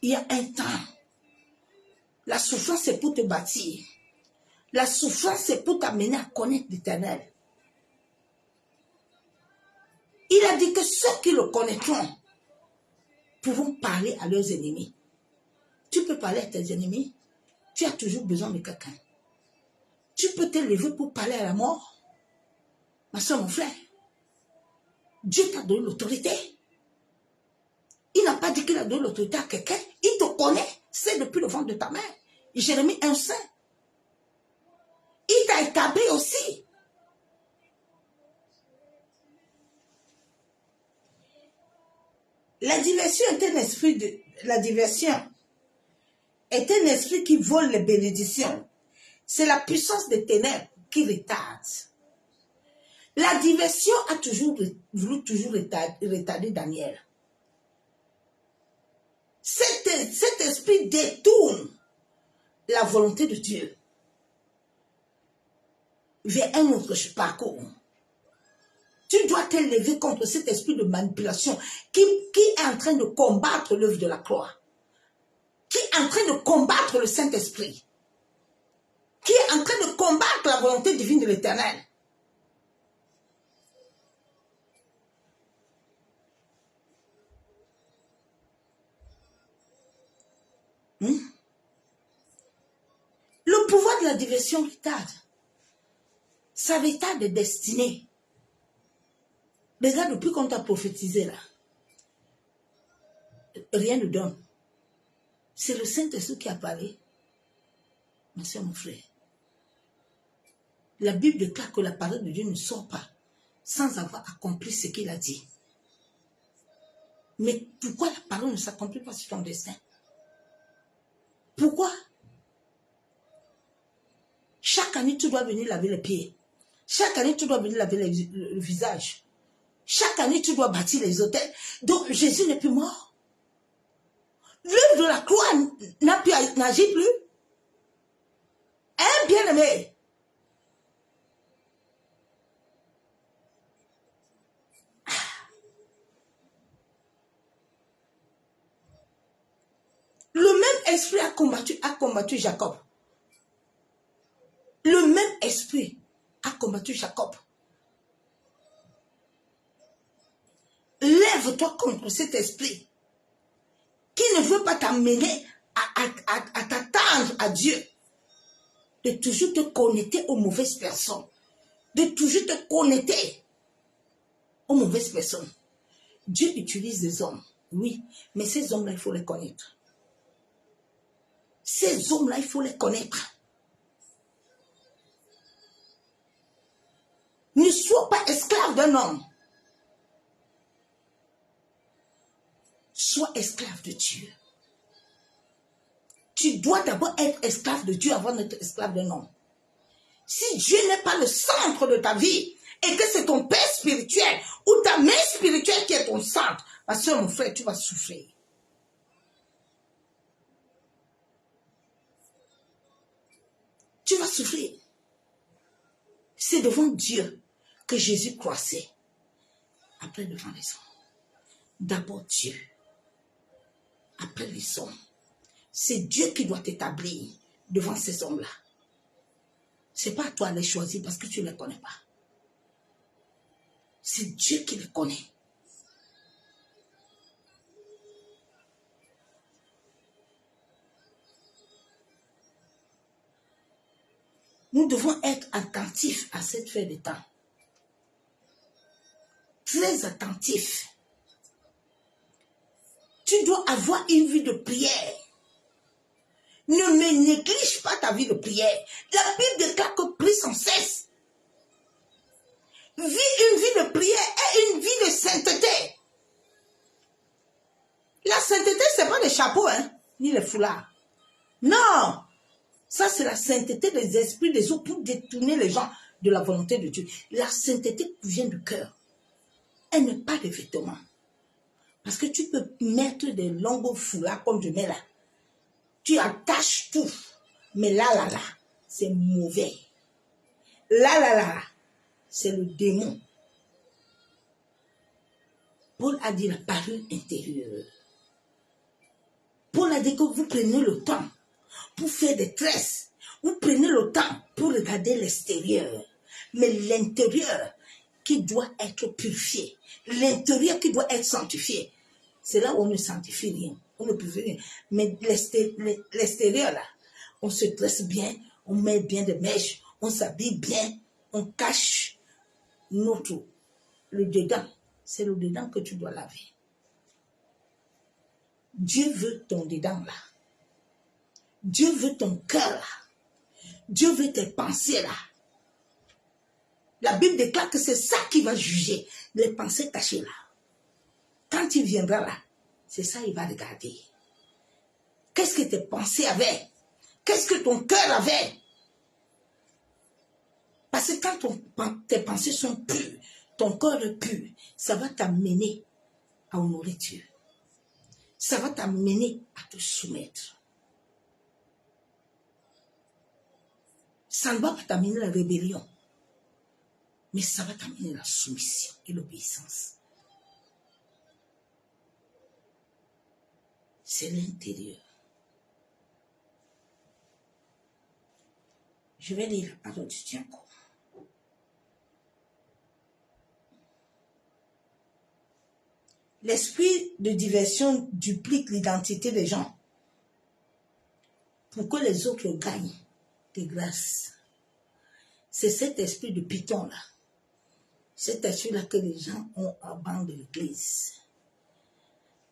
Il y a un temps. La souffrance, c'est pour te bâtir. La souffrance, c'est pour t'amener à connaître l'Éternel. Il a dit que ceux qui le connaîtront pourront parler à leurs ennemis. Tu peux parler à tes ennemis. Tu as toujours besoin de quelqu'un. Tu peux te lever pour parler à la mort. Ma soeur, mon frère, Dieu t'a donné l'autorité. Il n'a pas dit qu'il a donné l'autorité à quelqu'un. Il te connaît. C'est depuis le ventre de ta mère. Jérémie 1,5. Il t'a établi aussi. La diversion est un esprit de... La diversion est un esprit qui vole les bénédictions. C'est la puissance des ténèbres qui retarde. La diversion a voulu retarder Daniel. Cet esprit détourne la volonté de Dieu vers un autre parcours. Tu dois t'élever contre cet esprit de manipulation qui est en train de combattre l'œuvre de la croix, qui est en train de combattre le Saint-Esprit, qui est en train de combattre la volonté divine de l'Éternel. Le pouvoir de la diversion retarde. Ça retarde des destinées. Déjà, depuis qu'on t'a prophétisé là, rien ne donne. C'est le Saint-Esprit qui a parlé. Ma soeur, mon frère. La Bible déclare que la parole de Dieu ne sort pas sans avoir accompli ce qu'il a dit. Mais pourquoi la parole ne s'accomplit pas sur ton destin? Pourquoi? Chaque année, tu dois venir laver les pieds. Chaque année, tu dois venir laver le visage. Chaque année, tu dois bâtir les hôtels. Donc, Jésus n'est plus mort. L'œuvre de la croix n'agit plus. Hein, bien-aimé? Le même esprit a combattu Jacob. Le même esprit a combattu Jacob. Lève-toi contre cet esprit qui ne veut pas t'amener à t'attendre à Dieu, de toujours te connecter aux mauvaises personnes, de toujours te connecter aux mauvaises personnes. Dieu utilise des hommes, oui, mais ces hommes-là, il faut les connaître. Ces hommes-là, il faut les connaître. Ne sois pas esclave d'un homme. Sois esclave de Dieu. Tu dois d'abord être esclave de Dieu avant d'être esclave d'un homme. Si Dieu n'est pas le centre de ta vie et que c'est ton père spirituel ou ta mère spirituelle qui est ton centre, ma soeur, mon frère, tu vas souffrir. Tu vas souffrir. C'est devant Dieu que Jésus croissait. Après devant les hommes. D'abord Dieu. Après les hommes. C'est Dieu qui doit t'établir devant ces hommes-là. Ce n'est pas à toi de les choisir parce que tu ne les connais pas. C'est Dieu qui les connaît. Nous devons être attentifs à cette fête de temps. Très attentifs. Tu dois avoir une vie de prière. Ne me néglige pas ta vie de prière. La Bible déclare que prie sans cesse. Vis une vie de prière et une vie de sainteté. La sainteté, ce n'est pas les chapeaux, hein, ni les foulards. Non! Ça, c'est la sainteté des esprits des eaux pour détourner les gens de la volonté de Dieu. La sainteté vient du cœur. Elle n'est pas des vêtements. Parce que tu peux mettre des longs foulards comme je mets là. Tu attaches tout. Mais là, c'est mauvais. Là, c'est le démon. Paul a dit la parure intérieure. Paul a dit que vous prenez le temps pour faire des tresses. Vous prenez le temps pour regarder l'extérieur. Mais l'intérieur qui doit être purifié. L'intérieur qui doit être sanctifié. C'est là où on ne sanctifie rien. On ne purifie rien. Mais l'extérieur là, on se dresse bien, on met bien des mèches, on s'habille bien, on cache le dedans. C'est le dedans que tu dois laver. Dieu veut ton dedans là. Dieu veut ton cœur là. Dieu veut tes pensées là. La Bible déclare que c'est ça qui va juger, les pensées cachées là. Quand il viendra là, c'est ça qu'il va regarder. Qu'est-ce que tes pensées avaient? Qu'est-ce que ton cœur avait? Parce que quand tes pensées sont pures, ton cœur est pur, ça va t'amener à honorer Dieu. Ça va t'amener à te soumettre. Ça ne va pas t'amener à la rébellion, mais ça va t'amener à la soumission et l'obéissance. C'est l'intérieur. Je vais lire la parole de Dieu encore. L'esprit de diversion duplique l'identité des gens pour que les autres gagnent des grâces. C'est cet esprit de Python-là. Cet esprit-là que les gens ont en banc de l'église.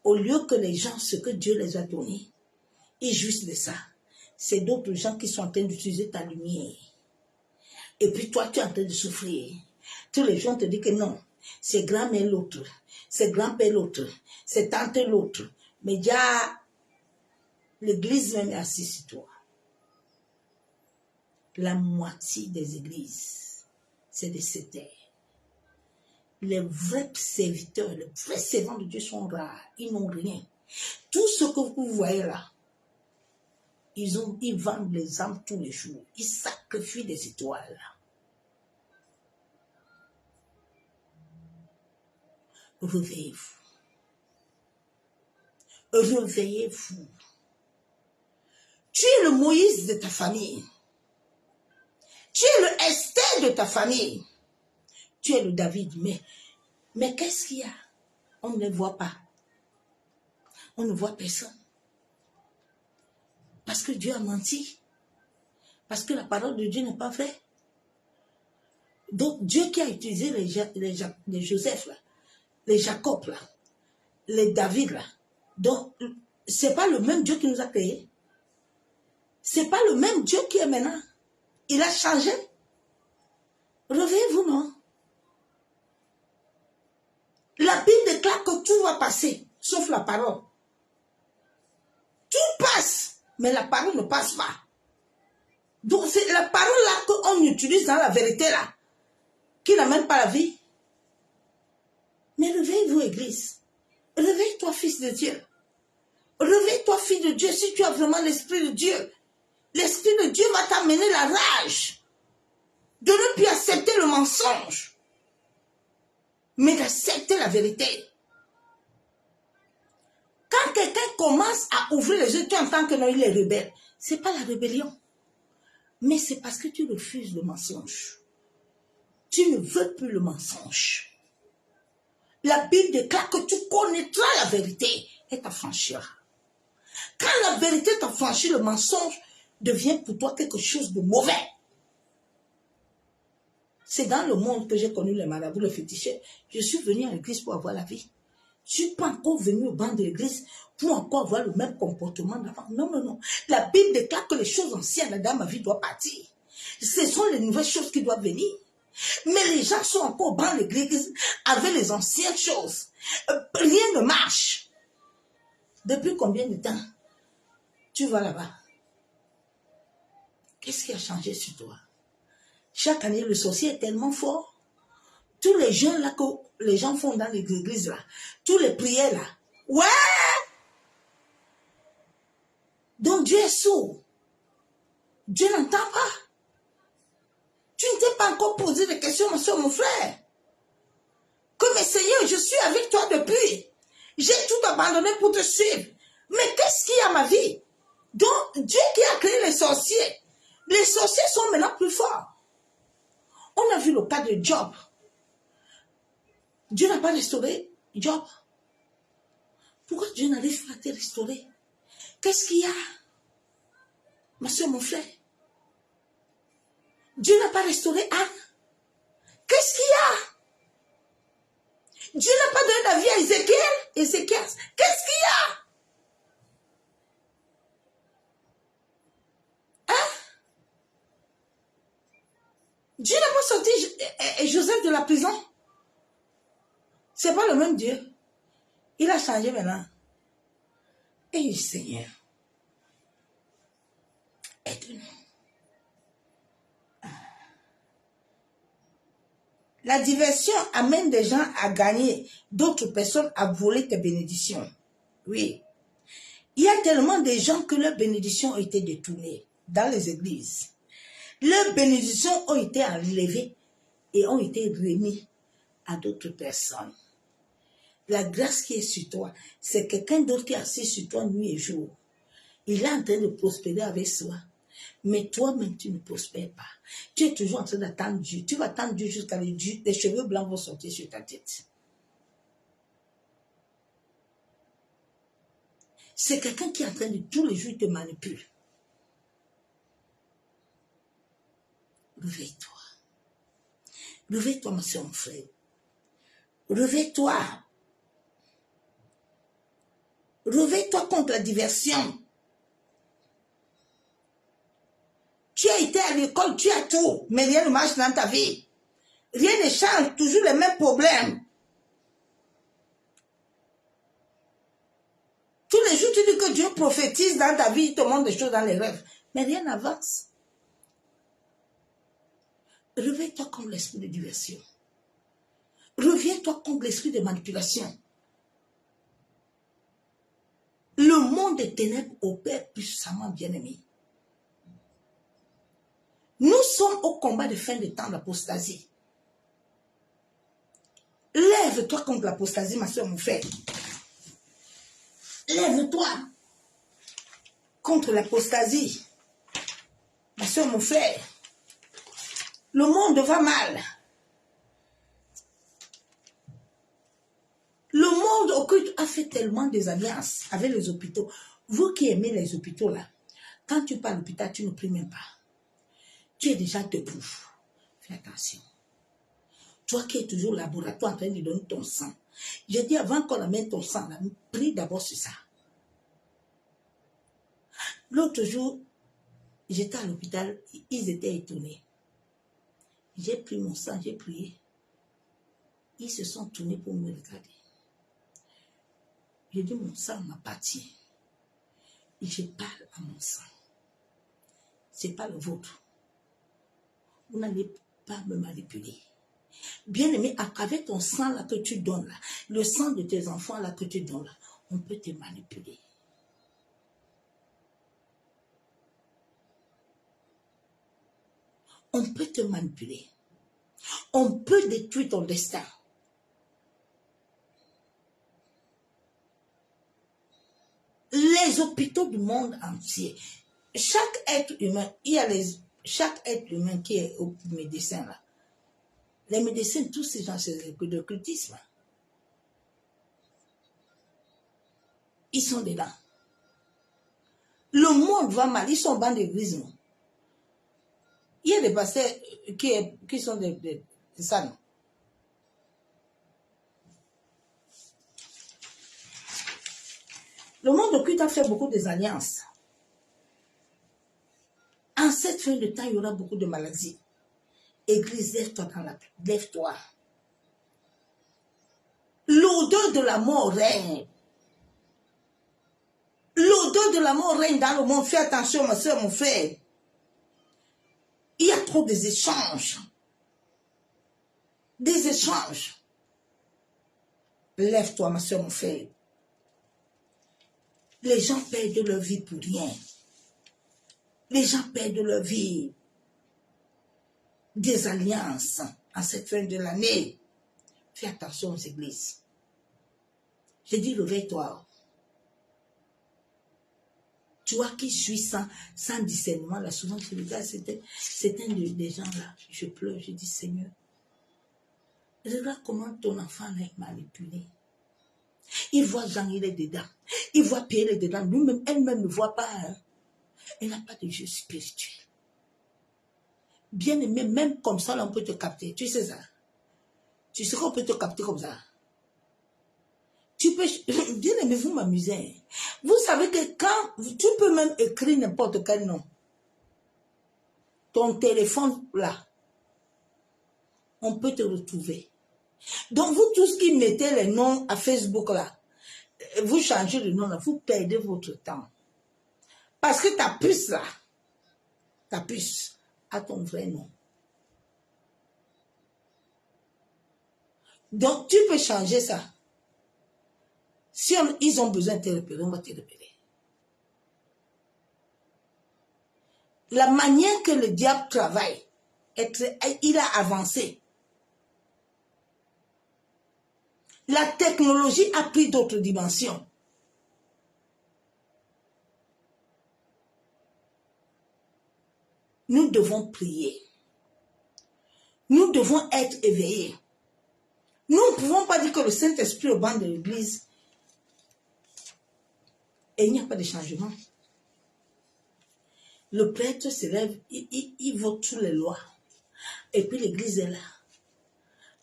Au lieu que les gens, ce que Dieu les a donné, ils jouissent de ça. C'est d'autres gens qui sont en train d'utiliser ta lumière. Et puis toi, tu es en train de souffrir. Tous les gens te disent que non, c'est grand-mère l'autre, c'est grand-père l'autre, c'est tante l'autre. Mais déjà, l'église même est assise sur toi. La moitié des églises, c'est des sectaires. Les vrais serviteurs, les vrais servants de Dieu sont rares. Ils n'ont rien. Tout ce que vous voyez là, ils vendent les âmes tous les jours. Ils sacrifient des étoiles. Réveillez-vous. Réveillez-vous. Tu es le Moïse de ta famille. Tu es le Esther de ta famille. Tu es le David. Mais qu'est-ce qu'il y a? On ne les voit pas. On ne voit personne. Parce que Dieu a menti. Parce que la parole de Dieu n'est pas vraie. Donc Dieu qui a utilisé les Joseph, là, les Jacob, là, les David, là. Donc, ce n'est pas le même Dieu qui nous a créés. Ce n'est pas le même Dieu qui est maintenant. Il a changé. Réveillez-vous, non? La Bible déclare que tout va passer, sauf la parole. Tout passe, mais la parole ne passe pas. Donc c'est la parole là qu'on utilise dans la vérité là, qui n'amène pas la vie. Mais réveille-vous, Église. Réveille-toi, fils de Dieu. Réveille-toi, fille de Dieu, si tu as vraiment l'Esprit de Dieu. L'Esprit de Dieu va t'amener la rage de ne plus accepter le mensonge, mais d'accepter la vérité. Quand quelqu'un commence à ouvrir les yeux, tu entends que non, il est rebelle. Ce n'est pas la rébellion, mais c'est parce que tu refuses le mensonge. Tu ne veux plus le mensonge. La Bible déclare que tu connaîtras la vérité et t'affranchiras. Quand la vérité t'affranchit, le mensonge devient pour toi quelque chose de mauvais. C'est dans le monde que j'ai connu les marabouts, les féticheurs. Je suis venu à l'église pour avoir la vie. Je ne suis pas encore venu au banc de l'église pour encore avoir le même comportement d'avant. Non, non, non. La Bible déclare que les choses anciennes dans ma vie doivent partir. Ce sont les nouvelles choses qui doivent venir. Mais les gens sont encore au banc de l'église avec les anciennes choses. Rien ne marche. Depuis combien de temps tu vas là-bas? Qu'est-ce qui a changé sur toi? Chaque année, le sorcier est tellement fort. Tous les gens là que les gens font dans l'église là, tous les prières là. Ouais! Donc Dieu est sourd. Dieu n'entend pas. Tu ne t'es pas encore posé des questions, mon soeur, mon frère. Que mais Seigneur, je suis avec toi depuis. J'ai tout abandonné pour te suivre. Mais qu'est-ce qu'il y a à ma vie? Donc Dieu qui a créé les sorciers sont maintenant plus forts. On a vu le cas de Job. Dieu n'a pas restauré Job. Pourquoi Dieu n'arrive pas à te restaurer? Qu'est-ce qu'il y a? Ma soeur, mon frère. Dieu n'a pas restauré Anne. Qu'est-ce qu'il y a? Dieu n'a pas donné la vie à Ézéchiel. Qu'est-ce qu'il y a? Hein? Dieu n'a pas sorti Joseph de la prison. C'est pas le même Dieu. Il a changé maintenant. Et Seigneur, aide-nous. La diversion amène des gens à gagner, d'autres personnes à voler tes bénédictions. Oui. Il y a tellement de gens que leurs bénédictions ont été détournées dans les églises. Leurs bénédictions ont été enlevées et ont été remises à d'autres personnes. La grâce qui est sur toi, c'est quelqu'un d'autre qui est assis sur toi nuit et jour. Il est en train de prospérer avec soi. Mais toi-même, tu ne prospères pas. Tu es toujours en train d'attendre Dieu. Tu vas attendre Dieu jusqu'à les cheveux blancs vont sortir sur ta tête. C'est quelqu'un qui est en train de tous les jours te manipuler. Réveille-toi. Réveille-toi, ma soeur, mon frère. Réveille-toi. Réveille-toi contre la diversion. Tu as été à l'école, tu as tout, mais rien ne marche dans ta vie. Rien ne change, toujours les mêmes problèmes. Tous les jours, tu dis que Dieu prophétise dans ta vie, il te montre des choses dans les rêves, mais rien n'avance. Réveille-toi contre l'esprit de diversion. Reviens-toi contre l'esprit de manipulation. Le monde des ténèbres opère puissamment, bien-aimé. Nous sommes au combat de fin de temps d'apostasie. Lève-toi contre l'apostasie, ma soeur, mon frère. Lève-toi contre l'apostasie. Ma soeur, mon frère. Le monde va mal. Le monde occulte a fait tellement des alliances avec les hôpitaux. Vous qui aimez les hôpitaux là, quand tu pars à l'hôpital, tu ne pries même pas. Tu es déjà debout. Fais attention. Toi qui es toujours au laboratoire en train de donner ton sang. Je dis avant qu'on amène ton sang, là, prie d'abord sur ça. L'autre jour, j'étais à l'hôpital, ils étaient étonnés. J'ai pris mon sang, j'ai prié. Ils se sont tournés pour me regarder. J'ai dit, mon sang m'appartient. Et je parle à mon sang. Ce n'est pas le vôtre. Vous n'allez pas me manipuler. Bien aimé, à travers ton sang là que tu donnes là, le sang de tes enfants là que tu donnes là, on peut te manipuler. On peut te manipuler. On peut détruire ton destin. Les hôpitaux du monde entier, chaque être humain, chaque être humain qui est au médecin là, les médecins, tous ces gens, c'est de occultisme. Ils sont dedans. Le monde va mal, ils sont en banc d'église. Il y a des pasteurs qui sont c'est ça, non? Le monde occulte a fait beaucoup des alliances. En cette fin de temps, il y aura beaucoup de maladies. Église, lève-toi dans la pluie. Lève-toi. L'odeur de la mort règne. L'odeur de la mort règne dans le monde. Fais attention, ma soeur, mon frère. Il y a trop des échanges. Des échanges. Lève-toi, ma soeur, mon frère. Les gens perdent leur vie pour rien. Les gens perdent leur vie. Des alliances en cette fin de l'année. Fais attention aux églises. J'ai dit, réveille-toi. Tu vois qui suis sans discernement. Là, souvent, je regarde, c'est un des gens là. Je pleure, je dis, Seigneur, regarde comment ton enfant est manipulé. Il voit Jean, il est dedans. Il voit Pierre, il est dedans. Lui-même, elle-même ne voit pas. Hein. Elle n'a pas de jeu spirituel. Bien aimé, même comme ça, là, on peut te capter. Tu sais ça? Tu sais qu'on peut te capter comme ça? Tu peux, bien aimé, vous m'amusez. Vous savez que quand, tu peux même écrire n'importe quel nom. Ton téléphone, là, on peut te retrouver. Donc, vous tous qui mettez les noms à Facebook, là, vous changez le nom, là, vous perdez votre temps. Parce que ta puce, là, ta puce a ton vrai nom. Donc, tu peux changer ça. Si ils ont besoin de te repérer, on va te repérer. La manière que le diable travaille, il a avancé. La technologie a pris d'autres dimensions. Nous devons prier. Nous devons être éveillés. Nous ne pouvons pas dire que le Saint-Esprit au banc de l'église et il n'y a pas de changement. Le prêtre se lève, il vote toutes les lois. Et puis l'église est là.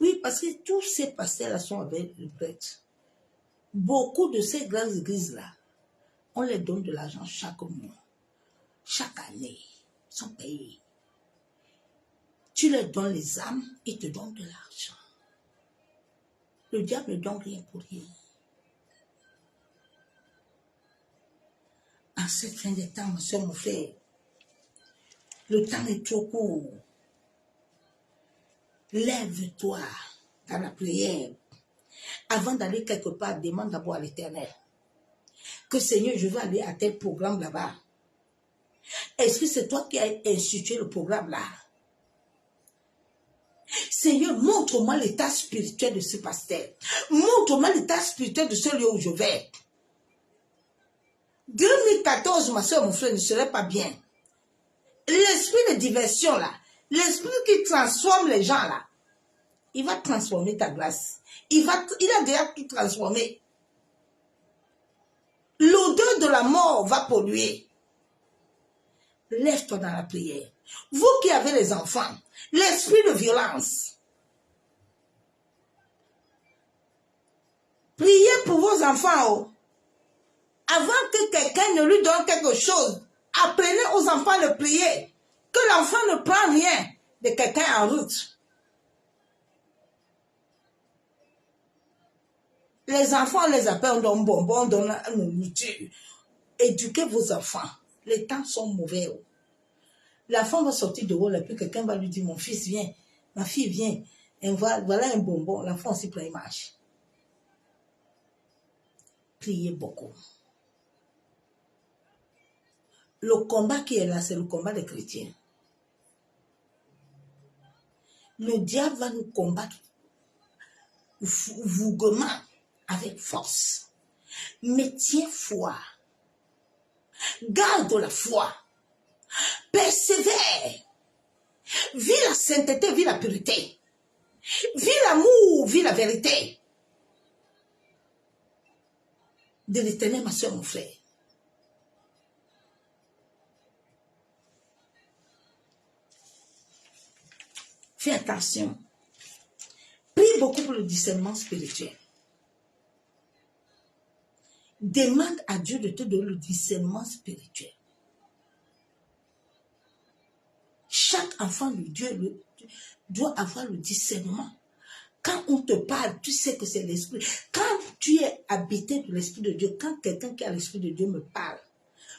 Oui, parce que tous ces pasteurs-là sont avec le prêtre. Beaucoup de ces grandes églises-là, on les donne de l'argent chaque mois. Chaque année, ils sont payés. Tu leur donnes les âmes, ils te donnent de l'argent. Le diable ne donne rien pour rien. En cette fin de temps, ma soeur, mon frère, le temps est trop court. Lève-toi dans la prière. Avant d'aller quelque part, demande d'abord à l'Éternel. Que Seigneur, je veux aller à tel programme là-bas. Est-ce que c'est toi qui as institué le programme là? Seigneur, montre-moi l'état spirituel de ce pasteur. Montre-moi l'état spirituel de ce lieu où je vais. 2014, ma soeur, mon frère, ne serait pas bien. L'esprit de diversion là, l'esprit qui transforme les gens là, il va transformer ta grâce. Il a déjà tout transformé. L'odeur de la mort va polluer. Lève-toi dans la prière. Vous qui avez les enfants, l'esprit de violence. Priez pour vos enfants. Oh. Avant que quelqu'un ne lui donne quelque chose, apprenez aux enfants de prier. Que l'enfant ne prend rien de quelqu'un en route. Les enfants, on les appelle, on donne bonbon, on donne une nourriture. Éduquez vos enfants. Les temps sont mauvais. Oh. L'enfant va sortir dehors, et puis quelqu'un va lui dire, mon fils, viens, ma fille, viens. Et voilà un bonbon. L'enfant aussi prend une marche. Priez beaucoup. Le combat qui est là, c'est le combat des chrétiens. Le diable va nous combattre vouguement, avec force. Mais tiens foi. Garde la foi. Persévère. Vis la sainteté, vis la pureté. Vis l'amour, vis la vérité. De l'Éternel, ma soeur, mon frère. Fais attention. Prie beaucoup pour le discernement spirituel. Demande à Dieu de te donner le discernement spirituel. Chaque enfant de Dieu doit avoir le discernement. Quand on te parle, tu sais que c'est l'esprit. Quand tu es habité de l'esprit de Dieu, quand quelqu'un qui a l'esprit de Dieu me parle,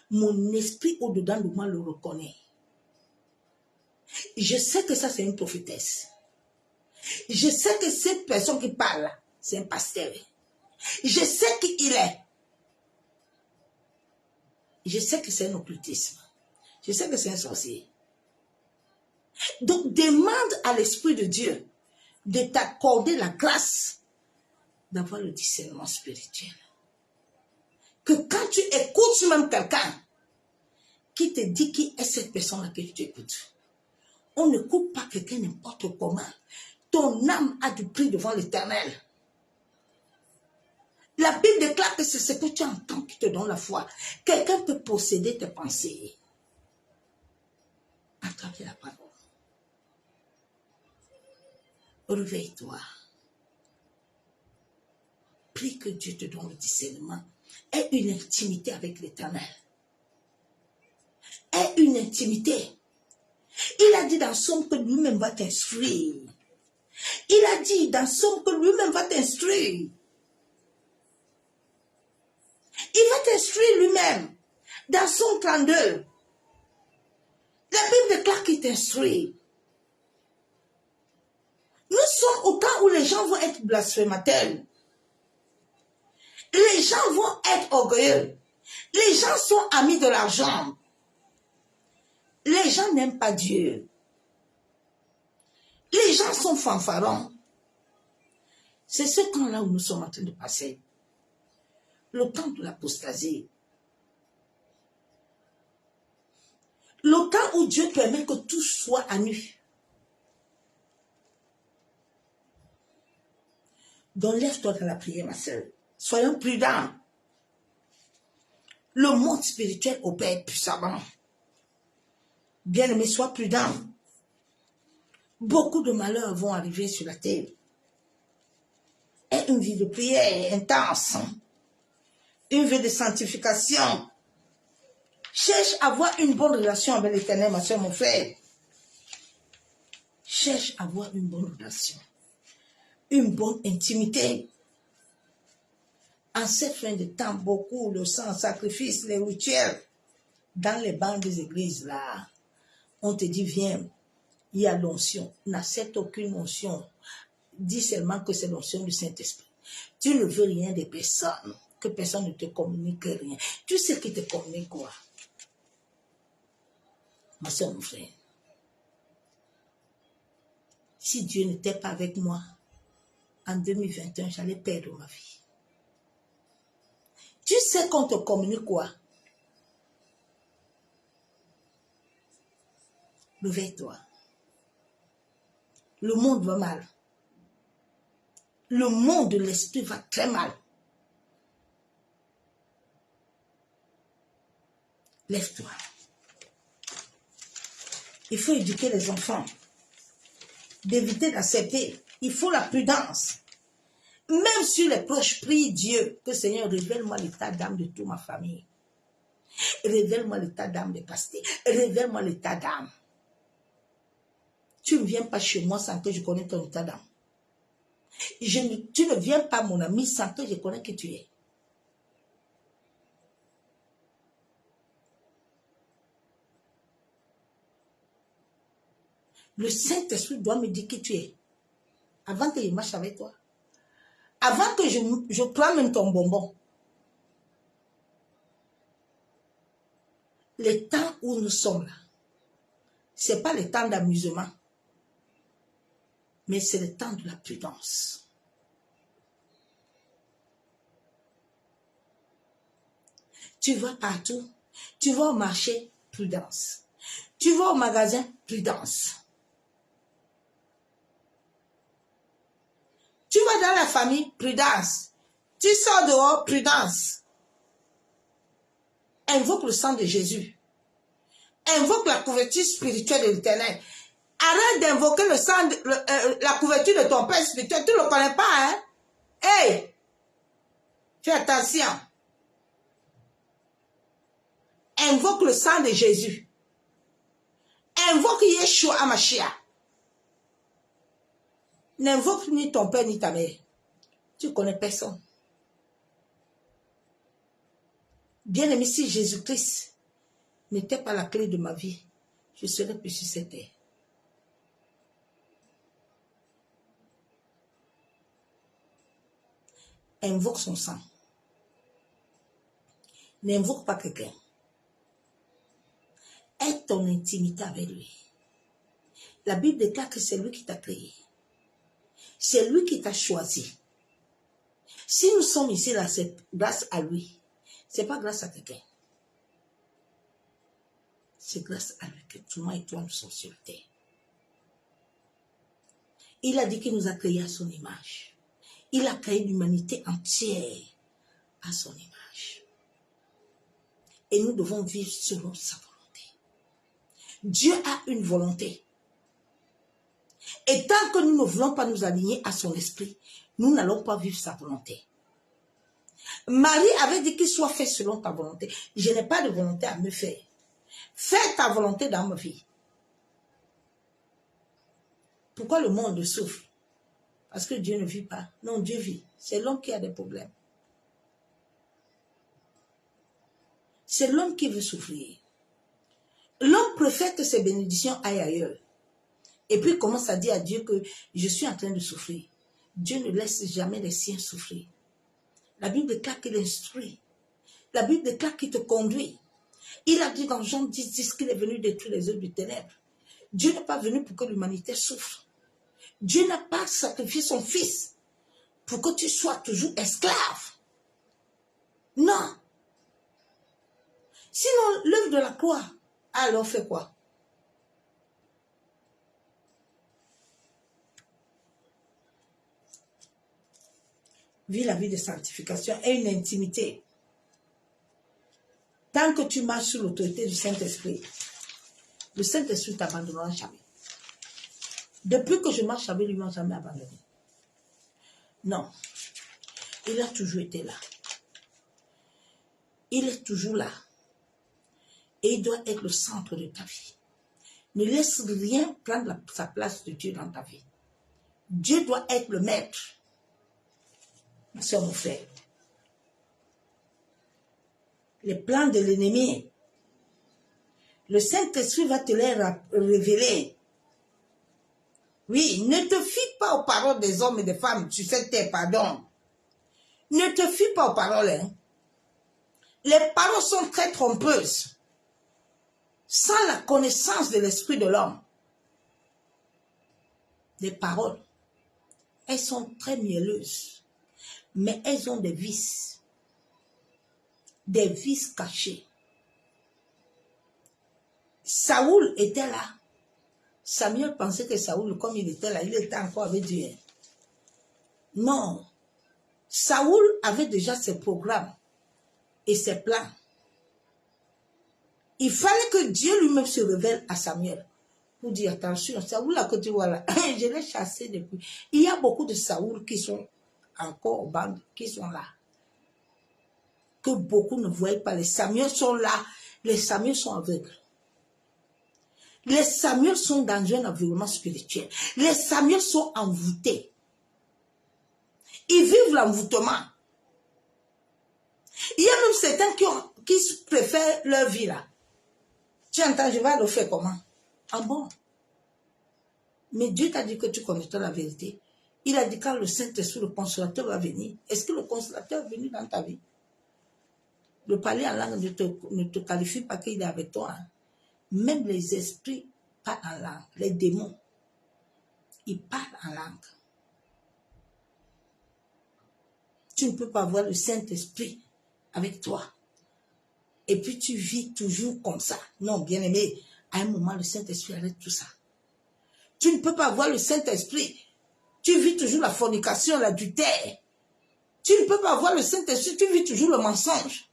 mon esprit au-dedans de moi le reconnaît. Je sais que ça, c'est une prophétesse. Je sais que cette personne qui parle là, c'est un pasteur. Je sais qui il est. Je sais que c'est un occultisme. Je sais que c'est un sorcier. Donc, demande à l'Esprit de Dieu de t'accorder la grâce d'avoir le discernement spirituel. Que quand tu écoutes même quelqu'un qui te dit qui est cette personne à laquelle tu écoutes, on n'écoute pas quelqu'un n'importe comment. Ton âme a du prix devant l'Éternel. La Bible déclare que c'est ce que tu entends qui te donne la foi. Quelqu'un peut posséder tes pensées à travers la parole. Réveille-toi. Prie que Dieu te donne le discernement. Aie une intimité avec l'Éternel. Aie une intimité. Il a dit dans Somme que lui-même va t'instruire. Il a dit dans Somme que lui-même va t'instruire. Il va t'instruire lui-même. Dans Somme 32, la Bible déclare qu'il t'instruit. Nous sommes au temps où les gens vont être blasphémateurs. Les gens vont être orgueilleux. Les gens sont amis de l'argent. Les gens n'aiment pas Dieu. Les gens sont fanfarons. C'est ce temps-là où nous sommes en train de passer. Le temps de l'apostasie. Le temps où Dieu permet que tout soit à nu. Donc lève-toi dans la prière, ma soeur. Soyons prudents. Le monde spirituel opère puissamment. Bien-aimé, sois prudent. Beaucoup de malheurs vont arriver sur la terre. Et une vie de prière intense. Une vie de sanctification. Cherche à avoir une bonne relation avec l'Éternel, ma soeur, mon frère. Cherche à avoir une bonne relation. Une bonne intimité. En cette fin de temps, beaucoup le sang, sacrifice, les rituels. Dans les bancs des églises, là, on te dit, viens, il y a l'onction. N'accepte aucune onction. Dis seulement que c'est l'onction du Saint-Esprit. Tu ne veux rien des personnes, que personne ne te communique rien. Tu sais qui te communique quoi? Ma soeur, mon frère. Si Dieu n'était pas avec moi, en 2021, j'allais perdre ma vie. Tu sais qu'on te communique quoi? Réveille-toi. Le monde va mal. Le monde de l'esprit va très mal. Lève-toi. Il faut éduquer les enfants. D'éviter d'accepter. Il faut la prudence. Même sur les proches, prie Dieu que Seigneur, révèle-moi l'état d'âme de toute ma famille. Révèle-moi l'état d'âme des pasteurs. Révèle-moi l'état d'âme. Tu ne viens pas chez moi sans que je connaisse ton état d'âme. Tu ne viens pas, mon ami, sans que je connaisse qui tu es. Le Saint-Esprit doit me dire qui tu es. Avant que je marche avec toi. Avant que je prenne même ton bonbon. Le temps où nous sommes là, ce n'est pas le temps d'amusement. Mais c'est le temps de la prudence. Tu vas partout. Tu vas au marché, prudence. Tu vas au magasin, prudence. Tu vas dans la famille, prudence. Tu sors dehors, prudence. Invoque le sang de Jésus. Invoque la couverture spirituelle de l'Éternel. Arrête d'invoquer le sang, la couverture de ton père spirituel. Tu ne le connais pas, hein? Hey! Fais attention. Invoque le sang de Jésus. Invoque Yeshua Hamashiach. N'invoque ni ton père ni ta mère. Tu ne connais personne. Bien-aimé, si Jésus-Christ n'était pas la clé de ma vie, je serais plus sur cette terre. Invoque son sang. N'invoque pas quelqu'un. Aie ton intimité avec lui. La Bible déclare que c'est lui qui t'a créé. C'est lui qui t'a choisi. Si nous sommes ici là, c'est grâce à lui. Ce n'est pas grâce à quelqu'un. C'est grâce à lui que toi et toi nous sommes sur terre. Il a dit qu'il nous a créés à son image. Il a créé l'humanité entière à son image. Et nous devons vivre selon sa volonté. Dieu a une volonté. Et tant que nous ne voulons pas nous aligner à son esprit, nous n'allons pas vivre sa volonté. Marie avait dit qu'il soit fait selon ta volonté. Je n'ai pas de volonté à me faire. Fais ta volonté dans ma vie. Pourquoi le monde souffre? Parce que Dieu ne vit pas. Non, Dieu vit. C'est l'homme qui a des problèmes. C'est l'homme qui veut souffrir. L'homme préfère que ses bénédictions aillent ailleurs. Et puis il commence à dire à Dieu que je suis en train de souffrir. Dieu ne laisse jamais les siens souffrir. La Bible déclare qu'il instruit. La Bible déclare qu'il te conduit. Il a dit dans Jean 10 qu'il est venu détruire les œuvres du ténèbres. Dieu n'est pas venu pour que l'humanité souffre. Dieu n'a pas sacrifié son fils pour que tu sois toujours esclave. Non. Sinon, l'œuvre de la croix, alors fait quoi? Vis la vie de sanctification et une intimité. Tant que tu marches sous l'autorité du Saint-Esprit, le Saint-Esprit ne t'abandonnera jamais. Depuis que je marche avec lui, il ne m'a jamais abandonné. Non. Il a toujours été là. Il est toujours là. Et il doit être le centre de ta vie. Ne laisse rien prendre sa place de Dieu dans ta vie. Dieu doit être le maître. Ma soeur, mon frère. Les plans de l'ennemi, le Saint-Esprit va te les révéler. Oui, ne te fie pas aux paroles des hommes et des femmes sur cette terre, pardon. Ne te fie pas aux paroles. Hein. Les paroles sont très trompeuses. Sans la connaissance de l'esprit de l'homme. Les paroles, elles sont très mielleuses. Mais elles ont des vices. Des vices cachés. Saoul était là. Samuel pensait que Saoul, comme il était là, il était encore avec Dieu. Non. Saoul avait déjà ses programmes et ses plans. Il fallait que Dieu lui-même se révèle à Samuel pour dire attention, Saoul là que tu vois là, je l'ai chassé depuis. Il y a beaucoup de Saoul qui sont encore au bande, qui sont là. Que beaucoup ne voient pas. Les Samuel sont là. Les Samuel sont aveugles. Les Samuel sont dans un environnement spirituel. Les Samuel sont envoûtés. Ils vivent l'envoûtement. Il y a même certains qui préfèrent leur vie là. Tu entends, je vais le faire comment? Ah bon? Mais Dieu t'a dit que tu connaîtras la vérité. Il a dit quand le Saint-Esprit, le consolateur va venir. Est-ce que le consolateur est venu dans ta vie? Le parler en langue ne te qualifie pas qu'il est avec toi. Hein. Même les esprits parlent en langue. Les démons, ils parlent en langue. Tu ne peux pas avoir le Saint-Esprit avec toi. Et puis tu vis toujours comme ça. Non, bien aimé, à un moment, le Saint-Esprit arrête tout ça. Tu ne peux pas avoir le Saint-Esprit. Tu vis toujours la fornication, l'adultère. Tu ne peux pas avoir le Saint-Esprit, tu vis toujours le mensonge.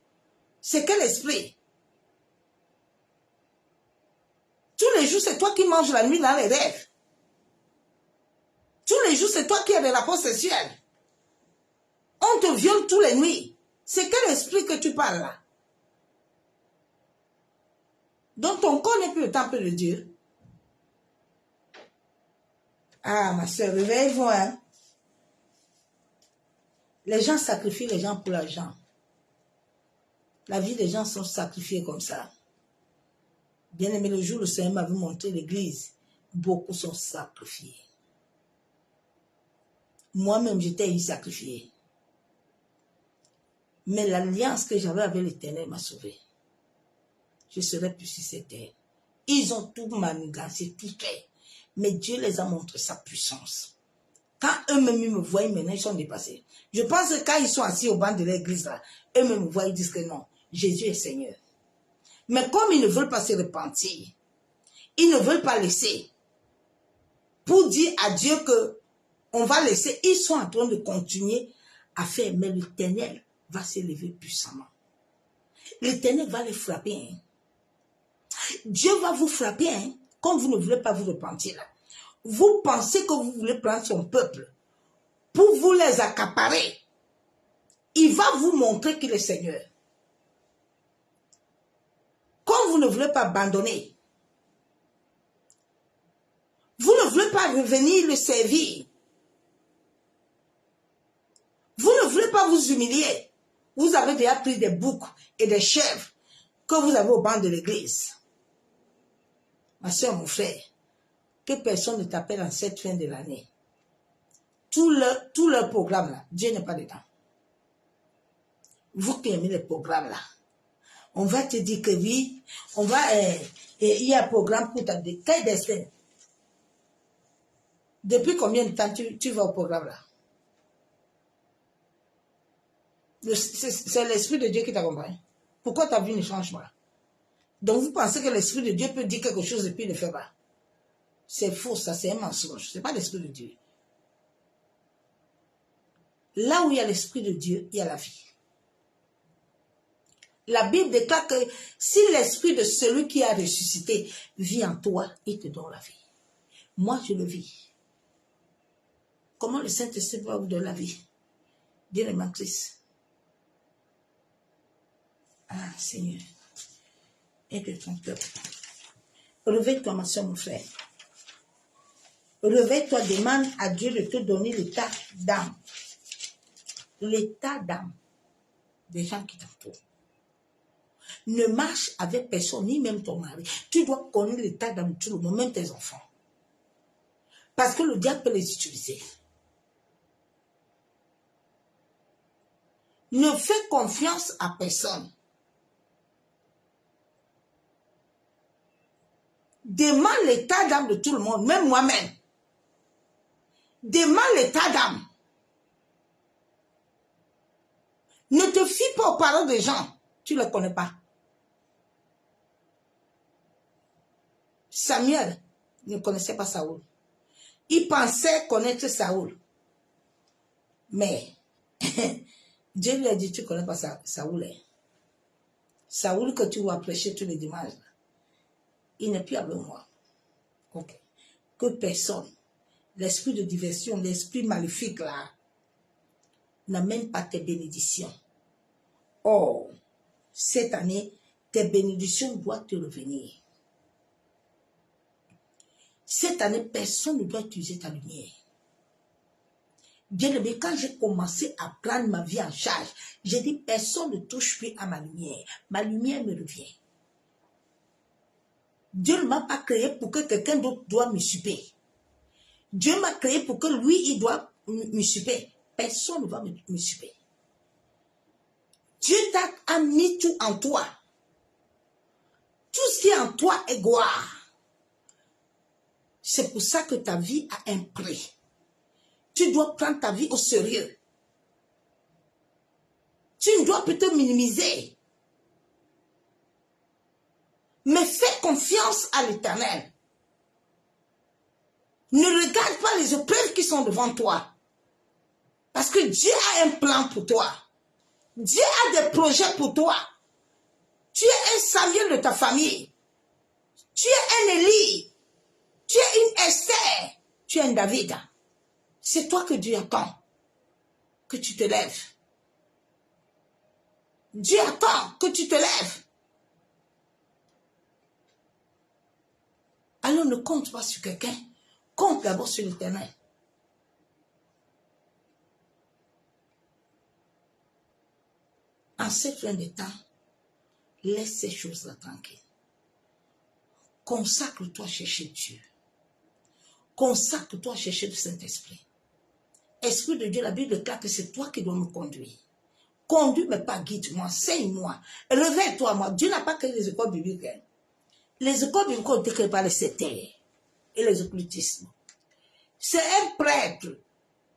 C'est quel esprit? Tous les jours, c'est toi qui manges la nuit dans les rêves. Tous les jours, c'est toi qui as des rapports sexuels. On te viole tous les nuits. C'est quel esprit que tu parles là? Donc ton corps n'est plus le temple de Dieu. Ah, ma soeur, réveille-vous, hein. Les gens sacrifient les gens pour l'argent. La vie des gens sont sacrifiés comme ça. Bien aimé, le jour où le Seigneur m'a vu montrer l'église, beaucoup sont sacrifiés. Moi-même, j'étais sacrifié. Mais l'alliance que j'avais avec l'Éternel m'a sauvé. Je serais plus sur cette terre. Ils ont tout manigancé, tout fait. Mais Dieu les a montré sa puissance. Quand eux-mêmes me voient, maintenant ils sont dépassés. Je pense que quand ils sont assis au banc de l'église, là, eux-mêmes me voient, ils disent que non, Jésus est Seigneur. Mais comme ils ne veulent pas se repentir, ils ne veulent pas laisser, pour dire à Dieu que on va laisser, ils sont en train de continuer à faire, mais l'Éternel va s'élever puissamment. L'Éternel va les frapper. Hein. Dieu va vous frapper, hein, comme vous ne voulez pas vous repentir là. Vous pensez que vous voulez prendre son peuple pour vous les accaparer. Il va vous montrer qu'il est Seigneur. Comme vous ne voulez pas abandonner, vous ne voulez pas revenir le servir. Vous ne voulez pas vous humilier. Vous avez déjà pris des boucs et des chèvres que vous avez au banc de l'église. Ma soeur, mon frère, que personne ne t'appelle en cette fin de l'année. Tout leur programme là, Dieu n'est pas dedans. Vous qui aimez les programmes là, on va te dire que oui, on va, il y a un programme pour ta quel destin. Depuis combien de temps tu vas au programme là? C'est l'Esprit de Dieu qui t'accompagne. Pourquoi ta vie ne change pas? Donc vous pensez que l'Esprit de Dieu peut dire quelque chose et puis ne le fait pas? C'est faux, ça c'est un mensonge. Ce n'est pas l'Esprit de Dieu. Là où il y a l'Esprit de Dieu, il y a la vie. La Bible déclare que si l'Esprit de celui qui a ressuscité vit en toi, il te donne la vie. Moi, je le vis. Comment le Saint-Esprit va vous donner la vie? Bien-aimé Christ. Ah, Seigneur, aide ton peuple. Réveille-toi, ma soeur, mon frère. Réveille-toi, demande à Dieu de te donner l'état d'âme. L'état d'âme des gens qui t'entourent. Ne marche avec personne, ni même ton mari. Tu dois connaître l'état d'âme de tout le monde, même tes enfants. Parce que le diable peut les utiliser. Ne fais confiance à personne. Demande l'état d'âme de tout le monde, même moi-même. Demande l'état d'âme. Ne te fie pas aux paroles des gens. Tu ne les connais pas. Samuel ne connaissait pas Saoul. Il pensait connaître Saoul. Mais Dieu lui a dit, tu ne connais pas Saoul. Saoul que tu vas prêcher tous les dimanches. Il n'est plus avec moi. Okay. Que personne, l'esprit de diversion, l'esprit maléfique là, n'amène pas tes bénédictions. Or, cette année, tes bénédictions doivent te revenir. Cette année, personne ne doit utiliser ta lumière. Bien aimé, quand j'ai commencé à prendre ma vie en charge, j'ai dit, personne ne touche plus à ma lumière. Ma lumière me revient. Dieu ne m'a pas créé pour que quelqu'un d'autre doit m'usurper. Dieu m'a créé pour que lui, il doit m'usurper. Personne ne va m'usurper. Dieu t'a mis tout en toi. Tout ce qui est en toi est gloire. C'est pour ça que ta vie a un prix. Tu dois prendre ta vie au sérieux. Tu ne dois plus te minimiser. Mais fais confiance à l'Éternel. Ne regarde pas les épreuves qui sont devant toi. Parce que Dieu a un plan pour toi. Dieu a des projets pour toi. Tu es un Samuel de ta famille. Tu es un Élie. Tu es une Esther. Tu es un David. C'est toi que Dieu attend. Que tu te lèves. Dieu attend que tu te lèves. Alors ne compte pas sur quelqu'un. Compte d'abord sur l'Éternel. En cette fin de temps, laisse ces choses-là tranquilles. Consacre-toi à chercher Dieu. Consacre-toi à chercher le Saint-Esprit. Esprit de Dieu, la Bible déclare que c'est toi qui dois me conduire. Conduis, mais pas guide-moi, enseigne-moi. Réveille-toi, moi. Dieu n'a pas créé les écoles bibliques. Les écoles bibliques ont été créées par les sectaires et les occultismes. C'est un prêtre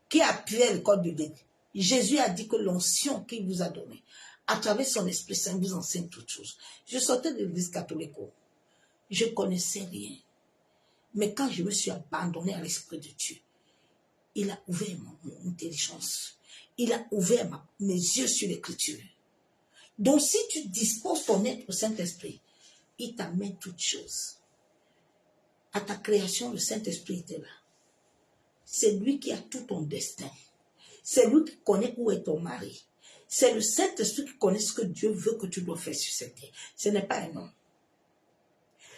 qui a appuyé l'école biblique. Jésus a dit que l'onction qu'il vous a donnée, à travers son Esprit Saint, vous enseigne toutes choses. Je sortais de l'église catholique. Je ne connaissais rien. Mais quand je me suis abandonné à l'Esprit de Dieu, il a ouvert mon intelligence. Il a ouvert mes yeux sur l'Écriture. Donc, si tu disposes ton être au Saint-Esprit, il t'amène toutes choses. À ta création, le Saint-Esprit était là. C'est lui qui a tout ton destin. C'est lui qui connaît où est ton mari. C'est le Saint-Esprit qui connaît ce que Dieu veut que tu dois faire sur cette terre. Ce n'est pas un homme.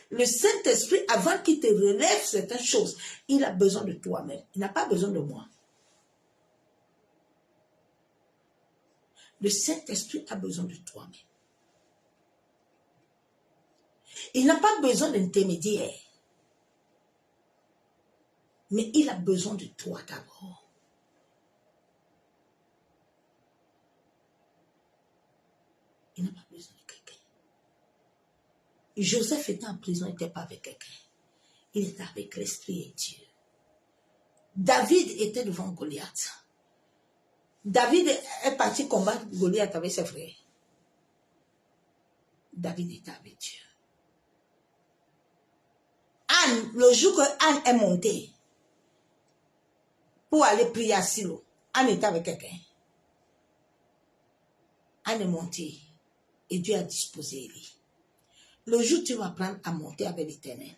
Le Saint-Esprit, avant qu'il te relève certaines choses, il a besoin de toi-même. Il n'a pas besoin de moi. Le Saint-Esprit a besoin de toi-même. Il n'a pas besoin d'intermédiaire. Mais il a besoin de toi d'abord. Il n'a pas besoin de quelqu'un. Joseph était en prison, il n'était pas avec quelqu'un. Il était avec l'Esprit et Dieu. David était devant Goliath. David est parti combattre Goliath avec ses frères. David était avec Dieu. Anne, le jour que Anne est montée pour aller prier à Silo, Anne était avec quelqu'un. Anne est montée et Dieu a disposé Élie. Le jour où tu vas apprendre à monter avec l'Éternel,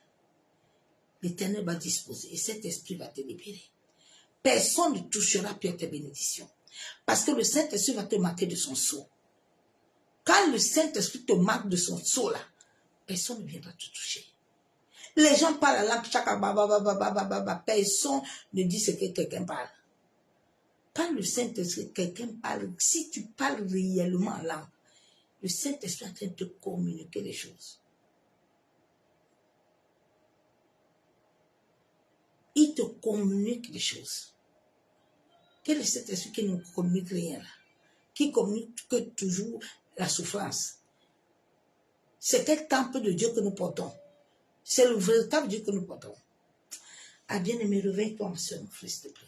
l'Éternel va disposer et cet esprit va te libérer. Personne ne touchera plus à tes bénédictions. Parce que le Saint-Esprit va te marquer de son sceau. Quand le Saint-Esprit te marque de son sceau là, personne ne viendra te toucher. Les gens parlent la langue, personne ne dit ce que quelqu'un parle. Quand le Saint-Esprit, quelqu'un parle, si tu parles réellement en langue, le Saint-Esprit est en train de te communiquer les choses. Il te communique les choses. Quel est cet esprit qui ne communique rien là? Qui communique que toujours la souffrance? C'est quel temple de Dieu que nous portons? C'est le véritable Dieu que nous portons. Ah bien-aimé, réveille-toi, ma soeur, mon frère, s'il te plaît.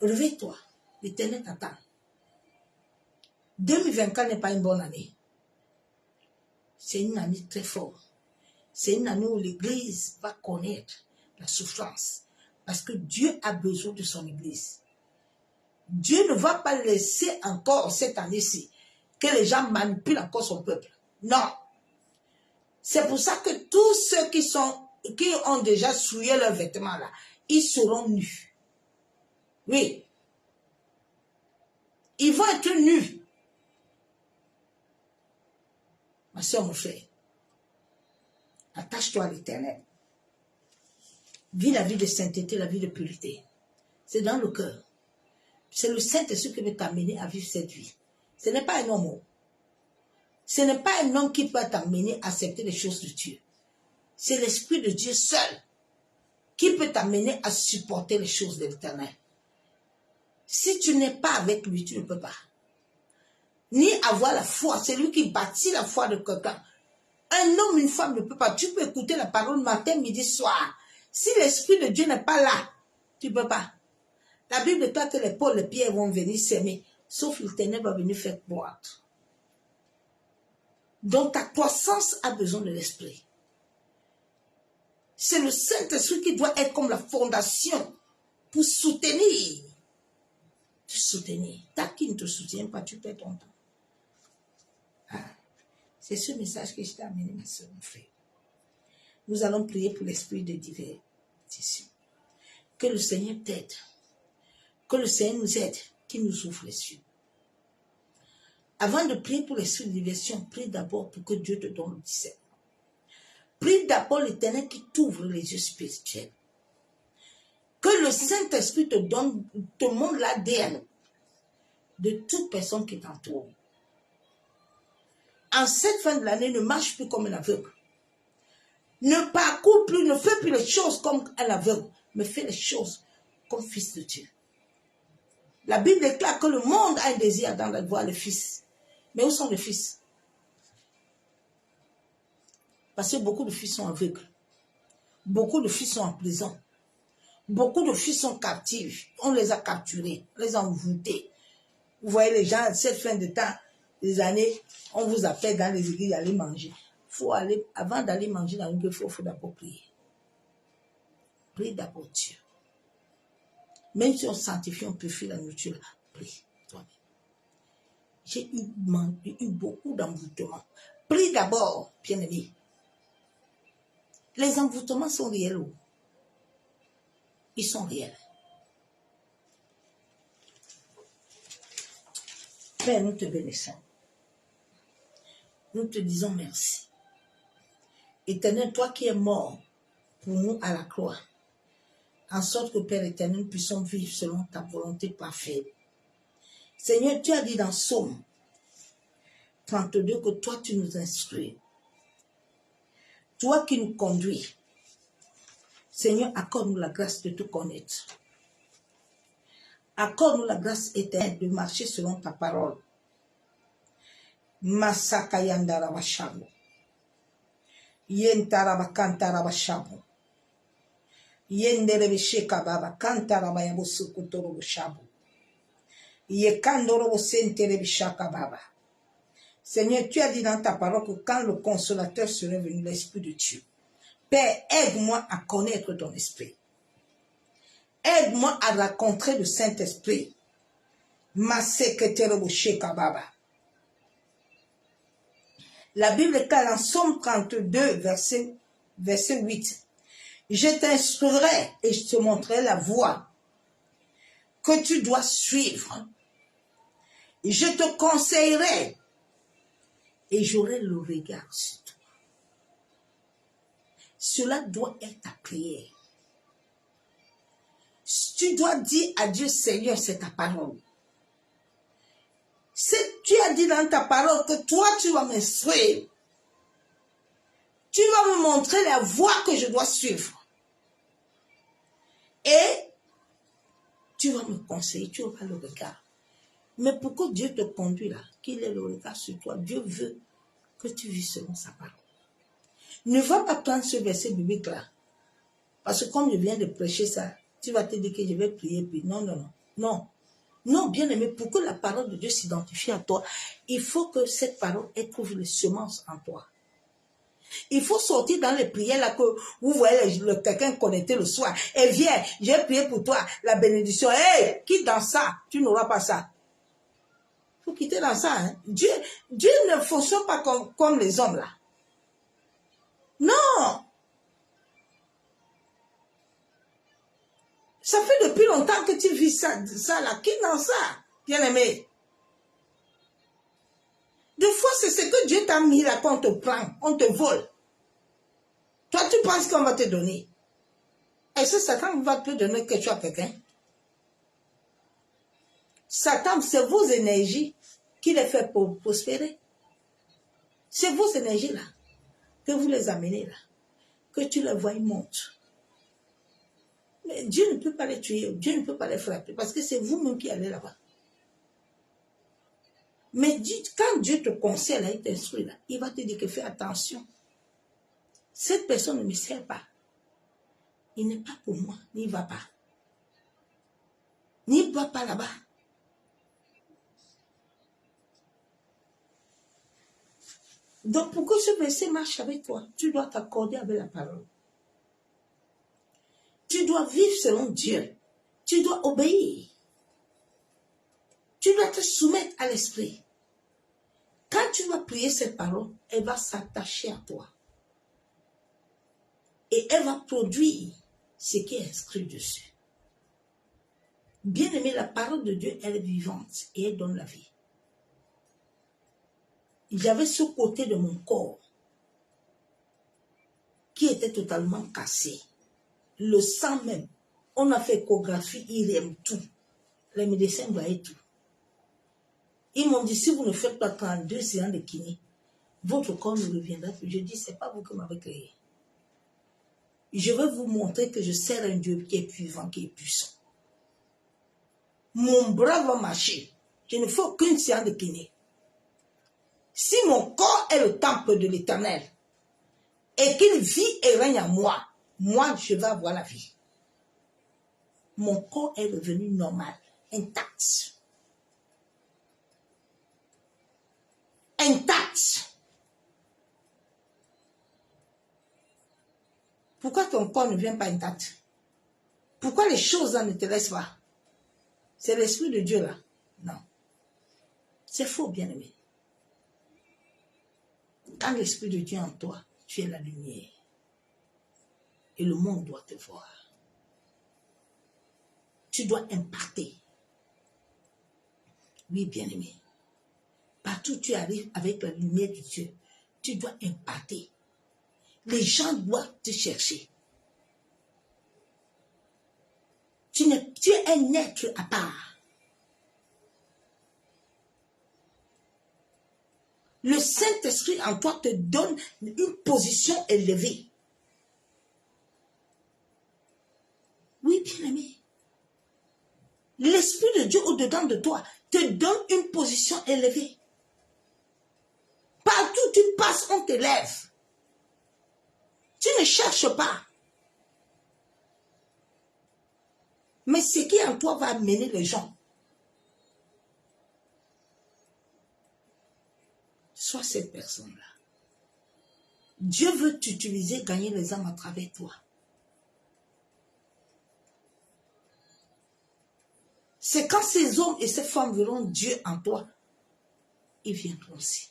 Réveille-toi. L'Éternel t'attend. 2024 n'est pas une bonne année. C'est une année très forte. C'est une année où l'Église va connaître la souffrance. Parce que Dieu a besoin de son Église. Dieu ne va pas laisser encore cette année-ci que les gens manipulent encore son peuple. Non. C'est pour ça que tous ceux qui ont déjà souillé leurs vêtements là, ils seront nus. Oui. Ils vont être nus. Ma soeur, mon frère, attache-toi à l'Éternel. Vis la vie de sainteté, la vie de pureté. C'est dans le cœur. C'est le Saint-Esprit qui veut t'amener à vivre cette vie. Ce n'est pas un homme. Ce n'est pas un homme qui peut t'amener à accepter les choses de Dieu. C'est l'Esprit de Dieu seul qui peut t'amener à supporter les choses de l'Éternel. Si tu n'es pas avec lui, tu ne peux pas. Ni avoir la foi. C'est lui qui bâtit la foi de quelqu'un. Un homme, une femme ne peut pas. Tu peux écouter la parole matin, midi, soir. Si l'Esprit de Dieu n'est pas là, tu ne peux pas. La Bible dit que les Paul et les pierres vont venir s'aimer, sauf l'Éternel va venir faire croître. Donc ta croissance a besoin de l'Esprit. C'est le Saint-Esprit qui doit être comme la fondation pour soutenir. Te soutenir. Tant qu'il ne te soutient pas, tu perds ton temps. Ah. C'est ce message que je t'ai amené, ma soeur, mon frère. Nous allons prier pour l'esprit de divertissement. Que le Seigneur t'aide. Que le Seigneur nous aide, qu'il nous ouvre les yeux. Avant de prier pour l'esprit de diversion, prie d'abord pour que Dieu te donne le discernement. Prie d'abord l'Éternel qui t'ouvre les yeux spirituels. Que le Saint-Esprit te montre l'ADN de toute personne qui t'entoure. En cette fin de l'année, ne marche plus comme un aveugle. Ne parcours plus, ne fais plus les choses comme un aveugle, mais fais les choses comme fils de Dieu. La Bible déclare que le monde a un désir dans la voir le Fils. Mais où sont les fils? Parce que beaucoup de fils sont aveugles. Beaucoup de fils sont en prison. Beaucoup de fils sont captifs. On les a capturés, on les a envoûtés. Vous voyez les gens, cette fin de temps, des années, on vous appelle dans les églises d'aller manger. Faut aller, avant d'aller manger dans une gueule, il faut d'abord prier. Prie d'abord Dieu. Même si on sanctifie, on purifie la nourriture, prie toi-même. J'ai eu beaucoup d'envoûtements. Prie d'abord, bien-aimé. Les envoûtements sont réels. Ils sont réels. Père, nous te bénissons. Nous te disons merci. Éternel, toi qui es mort pour nous à la croix, en sorte que, Père éternel, nous puissions vivre selon ta volonté parfaite. Seigneur, tu as dit dans Psaume 32 que toi, tu nous instruis. Toi qui nous conduis. Seigneur, accorde-nous la grâce de te connaître. Accorde-nous la grâce éternelle de marcher selon ta parole. Masakayandarabashabo. Yentarabakantarabachabu. Yenderebeshekababa kantarabayabosukutoroboshabu. Yekandorobosenterebeshakababa. Seigneur, tu as dit dans ta parole que quand le consolateur serait venu, l'Esprit de Dieu, Père, aide-moi à connaître ton esprit. Aide-moi à rencontrer le Saint-Esprit. Maseketereboshekababa. La Bible déclare en Psaume 32, verset 8. Je t'instruirai et je te montrerai la voie que tu dois suivre. Je te conseillerai et j'aurai le regard sur toi. Cela doit être ta prière. Tu dois dire à Dieu, Seigneur, c'est ta parole. Tu as dit dans ta parole que toi, tu vas m'instruire. Tu vas me montrer la voie que je dois suivre. Et tu vas me conseiller, tu auras le regard. Mais pourquoi Dieu te conduit là, qu'il ait le regard sur toi? Dieu veut que tu vis selon sa parole. Ne va pas prendre ce verset biblique là. Parce que comme je viens de prêcher ça, tu vas te dire que je vais prier, puis non. Non, bien aimé, pour que la parole de Dieu s'identifie à toi, il faut que cette parole trouve les semences en toi. Il faut sortir dans les prières là que vous voyez quelqu'un connecté le soir. Et viens, j'ai prié pour toi, la bénédiction. Hey, quitte dans ça, tu n'auras pas ça. Il faut quitter dans ça. Hein. Dieu ne fonctionne pas comme les hommes là. Non. Ça fait depuis longtemps que tu vis ça là. Quitte dans ça, bien aimé. Des fois, c'est ce que Dieu t'a mis là qu'on te prend, on te vole. Toi, tu penses qu'on va te donner. Est-ce que Satan va te donner quelque chose à quelqu'un? Satan, c'est vos énergies qui les fait prospérer. C'est vos énergies là, que vous les amenez là, que tu les vois, ils montent. Mais Dieu ne peut pas les tuer, Dieu ne peut pas les frapper, parce que c'est vous-même qui allez là-bas. Mais quand Dieu te conseille, là, il t'instruit, là, il va te dire que fais attention. Cette personne ne me sert pas. Il n'est pas pour moi, n'y va pas. N'y va pas là-bas. Donc, pour que ce verset marche avec toi, tu dois t'accorder avec la parole. Tu dois vivre selon Dieu. Tu dois obéir. Tu dois te soumettre à l'esprit. Quand tu vas prier cette parole, elle va s'attacher à toi. Et elle va produire ce qui est inscrit dessus. Bien aimé, la parole de Dieu, elle est vivante et elle donne la vie. J'avais ce côté de mon corps qui était totalement cassé. Le sang même, on a fait échographie, il aime tout. Les médecins voyaient tout. Ils m'ont dit, si vous ne faites pas 32 séances de kiné, votre corps ne reviendra plus. Je dis, c'est pas vous qui m'avez créé. Je vais vous montrer que je sers un Dieu qui est vivant, qui est puissant. Mon bras va marcher. Je ne fais aucune séance de kiné. Si mon corps est le temple de l'Éternel et qu'il vit et règne en moi, moi, je vais avoir la vie. Mon corps est devenu normal, intact. Intact. Pourquoi ton corps ne vient pas intact? Pourquoi les choses là ne te laissent pas? C'est l'Esprit de Dieu là? Non. C'est faux, bien-aimé. Quand l'Esprit de Dieu est en toi, tu es la lumière. Et le monde doit te voir. Tu dois imparter. Oui, bien-aimé. Partout où tu arrives avec la lumière de Dieu, tu dois imparter. Les gens doivent te chercher. Tu es un être à part. Le Saint-Esprit en toi te donne une position élevée. Oui, bien-aimé. L'Esprit de Dieu au-dedans de toi te donne une position élevée. Partout où tu passes, on t'élève. Tu ne cherches pas. Mais ce qui est en toi va amener les gens. Sois cette personne-là. Dieu veut t'utiliser, gagner les âmes à travers toi. C'est quand ces hommes et ces femmes verront Dieu en toi, ils viendront aussi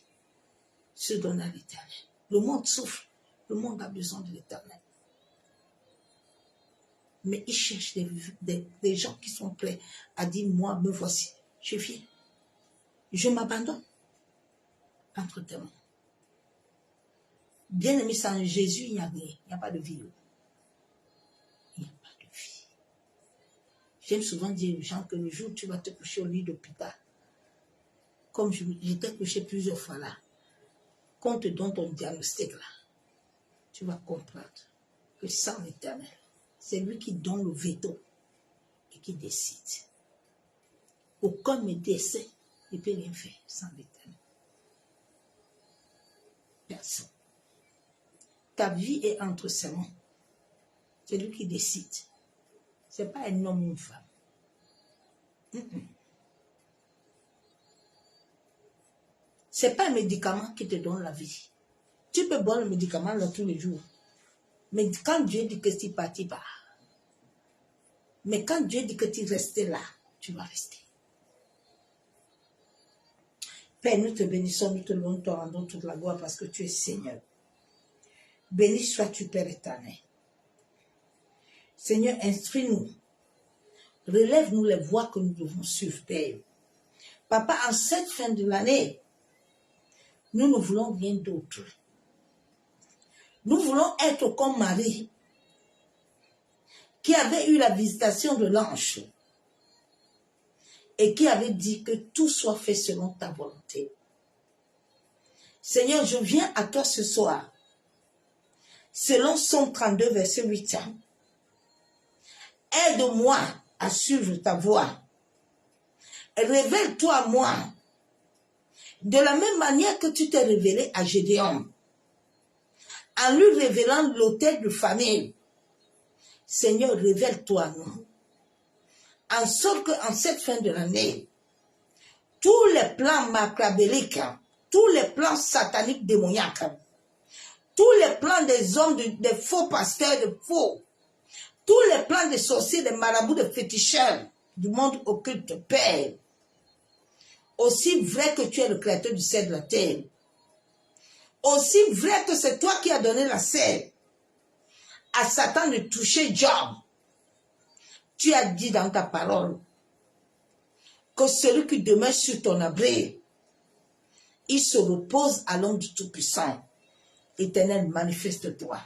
se donner à l'Éternel. Le monde souffre, le monde a besoin de l'Éternel. Mais ils cherchent des gens qui sont prêts à dire, moi, me voici, je viens. Je m'abandonne entre tes mains. Bien-aimé, sans Jésus, il n'y a rien. Il n'y a pas de vie. Il n'y a pas de vie. J'aime souvent dire aux gens que le jour où tu vas te coucher au lit d'hôpital, comme j'étais couché plusieurs fois là, qu'on te donne ton diagnostic là, tu vas comprendre que sans l'Éternel, c'est lui qui donne le veto et qui décide. Aucun médecin ne peut rien faire sans l'Éternel. Personne. Ta vie est entre ses mains. C'est lui qui décide. Ce n'est pas un homme ou une femme. Ce n'est pas un médicament qui te donne la vie. Tu peux boire le médicament là tous les jours. Mais quand Dieu dit que tu pars, tu pars. Mais quand Dieu dit que tu restes là, tu vas rester. Père, nous te bénissons, nous te louons, nous te rendons toute la gloire parce que tu es Seigneur. Béni sois-tu, Père éternel. Seigneur, instruis-nous. Relève-nous les voies que nous devons suivre, Père. Papa, en cette fin de l'année, nous ne voulons rien d'autre. Nous voulons être comme Marie, qui avait eu la visitation de l'ange et qui avait dit que tout soit fait selon ta volonté. Seigneur, je viens à toi ce soir, selon Somme 32, verset 8. Aide-moi à suivre ta voie. Révèle-toi à moi, de la même manière que tu t'es révélé à Gédéon, en lui révélant l'autel de famille. Seigneur, révèle-toi à nous, en sorte qu'en cette fin de l'année, tous les plans machiavéliques, tous les plans sataniques démoniaques, tous les plans des hommes, des faux pasteurs, des faux, tous les plans des sorciers, des marabouts, des féticheurs du monde occulte, Père, aussi vrai que tu es le créateur du ciel et de la terre, aussi vrai que c'est toi qui as donné la terre à Satan de toucher Job. Tu as dit dans ta parole que celui qui demeure sur ton abri, il se repose à l'ombre du Tout-Puissant. Éternel, manifeste-toi.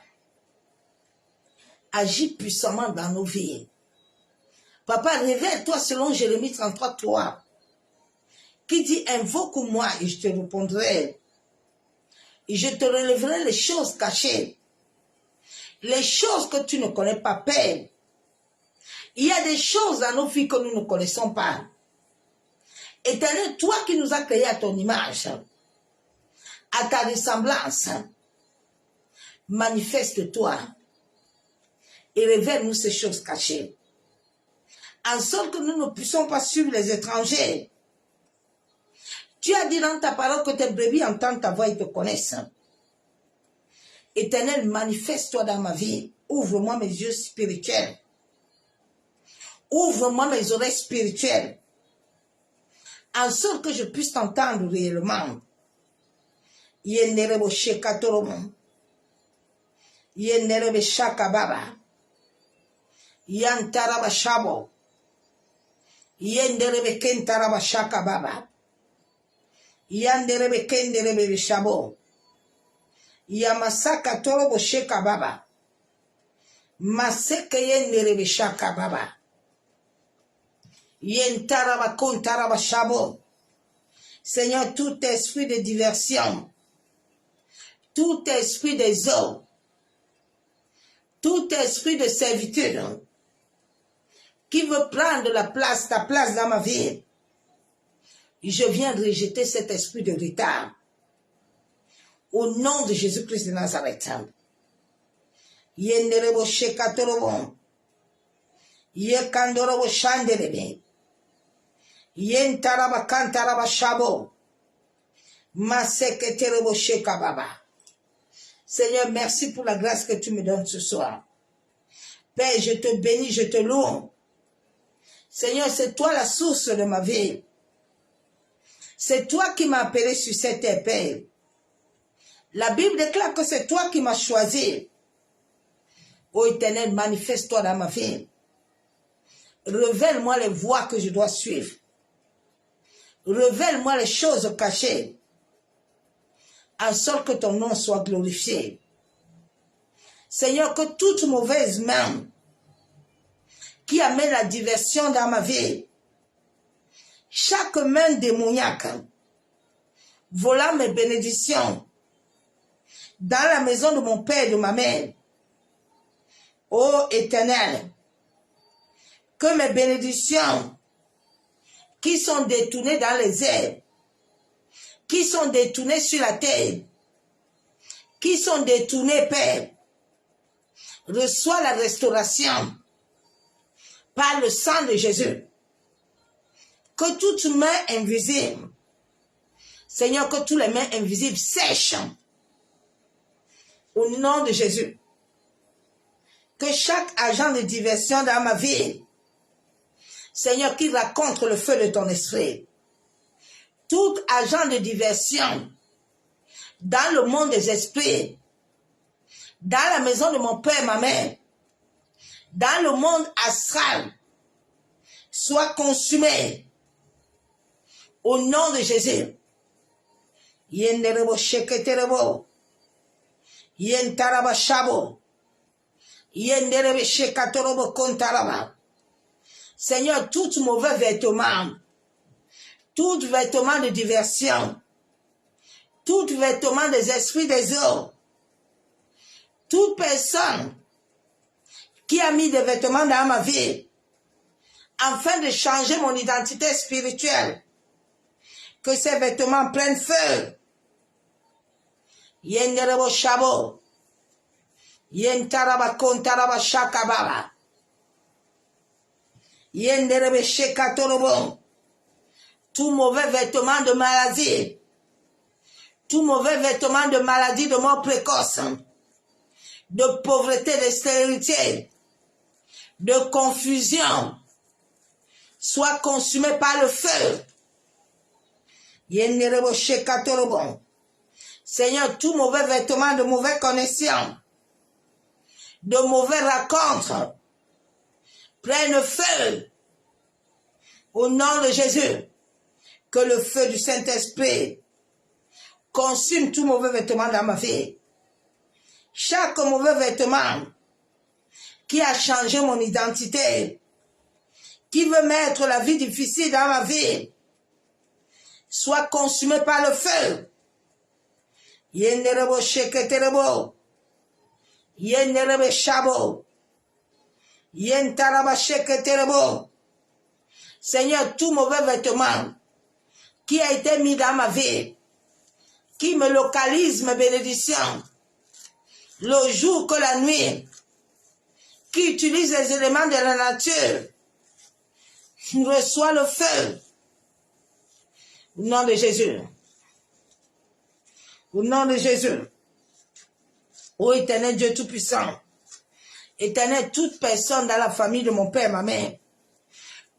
Agis puissamment dans nos vies. Papa, révèle-toi selon Jérémie 33, 3, qui dit, invoque-moi et je te répondrai. Et je te relèverai les choses cachées, les choses que tu ne connais pas, Père. Il y a des choses dans nos vies que nous ne connaissons pas. Éternel, toi qui nous as créés à ton image, à ta ressemblance, manifeste-toi et révèle-nous ces choses cachées, en sorte que nous ne puissions pas suivre les étrangers. Tu as dit dans ta parole que tes brebis entendent ta voix et te connaissent. Éternel, manifeste-toi dans ma vie. Ouvre-moi mes yeux spirituels. Ouvre-moi mes oreilles spirituelles, en sorte que je puisse t'entendre réellement. Yenderebo shekatoromo. Yenderebe shakababa. Yantaraba shabo. Yenderebe kentaraba shakababa. Yanderebe kenderebe shabo. Yamasaka torobo shekababa. Maseke yenderebe shakababa. Yentaraba kontaraba shabo. Seigneur, tout esprit de diversion, tout esprit des eaux, tout esprit de servitude qui veut prendre la place, ta place dans ma vie, je viens rejeter cet esprit de retard. Au nom de Jésus-Christ de Nazareth. Yenderebo shekatorobo. Yekandorobo shanderebe. Yentaraba kantaraba shabo. Maseketerebo shekababa. Seigneur, merci pour la grâce que tu me donnes ce soir. Père, je te bénis, je te loue. Seigneur, c'est toi la source de ma vie. C'est toi qui m'as appelé sur cette terre, Père. La Bible déclare que c'est toi qui m'as choisi. Ô Éternel, manifeste-toi dans ma vie. Révèle-moi les voies que je dois suivre. Révèle-moi les choses cachées, en sorte que ton nom soit glorifié. Seigneur, que toute mauvaise main qui amène la diversion dans ma vie, chaque main démoniaque, volant mes bénédictions dans la maison de mon père et de ma mère, ô Éternel, que mes bénédictions qui sont détournées dans les airs, qui sont détournées sur la terre, qui sont détournées, Père, reçois la restauration par le sang de Jésus. Que toute main invisible, Seigneur, que toutes les mains invisibles sèchent au nom de Jésus. Que chaque agent de diversion dans ma vie, Seigneur, qui va contre le feu de ton esprit, tout agent de diversion dans le monde des esprits, dans la maison de mon père et ma mère, dans le monde astral, soit consumé au nom de Jésus. Yenderebo sheketerebo, yentaraba shabo, yenderebe shekatorobo kontaraba. Seigneur, tout mauvais vêtement, tout vêtement de diversion, tout vêtement des esprits des eaux, toute personne qui a mis des vêtements dans ma vie afin de changer mon identité spirituelle, que ces vêtements prennent feu. Yenderebo shabo, yentaraba kontaraba shakababa, yenderebe shekatorobo. Tout mauvais vêtement de maladie, tout mauvais vêtement de maladie de mort précoce, de pauvreté, de stérilité, de confusion, soit consumé par le feu. Yenderebo shekatorobo. Seigneur, tout mauvais vêtement de mauvaise connexion, de mauvais rencontres prennent feu au nom de Jésus. Que le feu du Saint-Esprit consume tout mauvais vêtement dans ma vie. Chaque mauvais vêtement qui a changé mon identité, qui veut mettre la vie difficile dans ma vie, soit consumé par le feu. Yenderebo sheketerebo, yenderebe shabo, yentaraba sheketerebo. Seigneur, tout mauvais vêtement qui a été mis dans ma vie, qui me localise mes bénédictions, le jour que la nuit, qui utilise les éléments de la nature, reçoit le feu. Au nom de Jésus. Au nom de Jésus. Ô éternel Dieu Tout-Puissant, éternel, toute personne dans la famille de mon père, ma mère,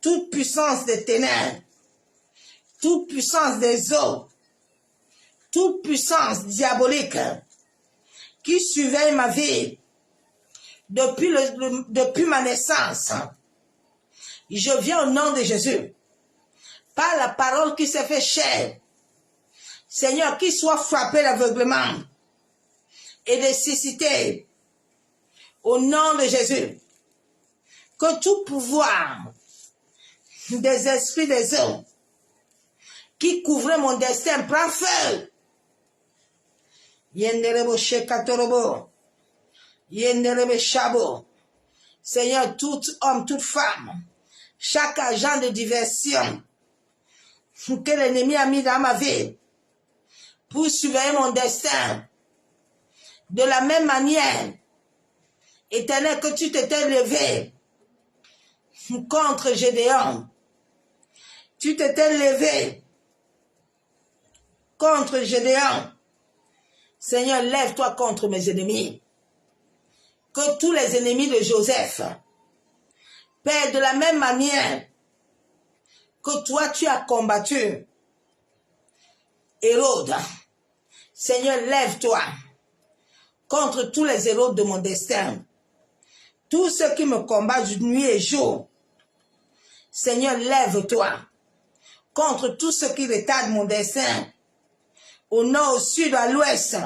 toute puissance des ténèbres, toute puissance des eaux, toute puissance diabolique qui surveille ma vie depuis ma naissance, je viens au nom de Jésus, par la parole qui s'est fait chair, Seigneur, qu'il soit frappé d'aveuglement et de cécité, au nom de Jésus, que tout pouvoir des esprits des eaux qui couvrait mon destin prend feu. Yenderebo shekatorobo, yenderebe shabo. Seigneur, tout homme, toute femme, chaque agent de diversion que l'ennemi a mis dans ma vie pour surveiller mon destin, de la même manière, éternel, que tu t'étais levé contre Gédéon, tu t'étais levé contre Gédéon. Seigneur, lève-toi contre mes ennemis. Que tous les ennemis de Joseph, Père, de la même manière que toi tu as combattu Hérode, Seigneur, lève-toi contre tous les héros de mon destin, tous ceux qui me combattent nuit et jour. Seigneur, lève-toi contre tous ceux qui retardent mon destin, au nord, au sud, à l'ouest.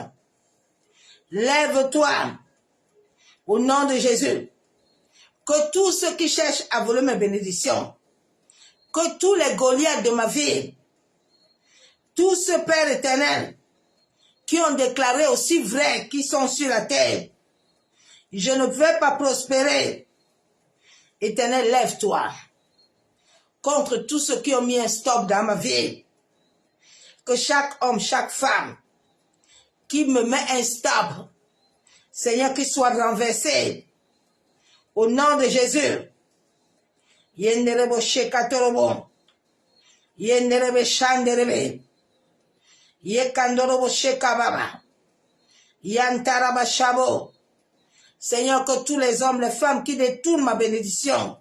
Lève-toi au nom de Jésus. Que tous ceux qui cherchent à voler mes bénédictions, que tous les Goliaths de ma vie, tous ceux, Père éternel, qui ont déclaré aussi vrai qu'ils sont sur la terre, je ne veux pas prospérer. Éternel, lève-toi contre tous ceux qui ont mis un stop dans ma vie. Que chaque homme, chaque femme qui me met un stop, Seigneur, qu'il soit renversé au nom de Jésus. Yenderebo shekatorobo, yenderebe shanderebe, yekandorobo shekababa, yantaraba shabo. Seigneur, que tous les hommes, les femmes qui détournent ma bénédiction,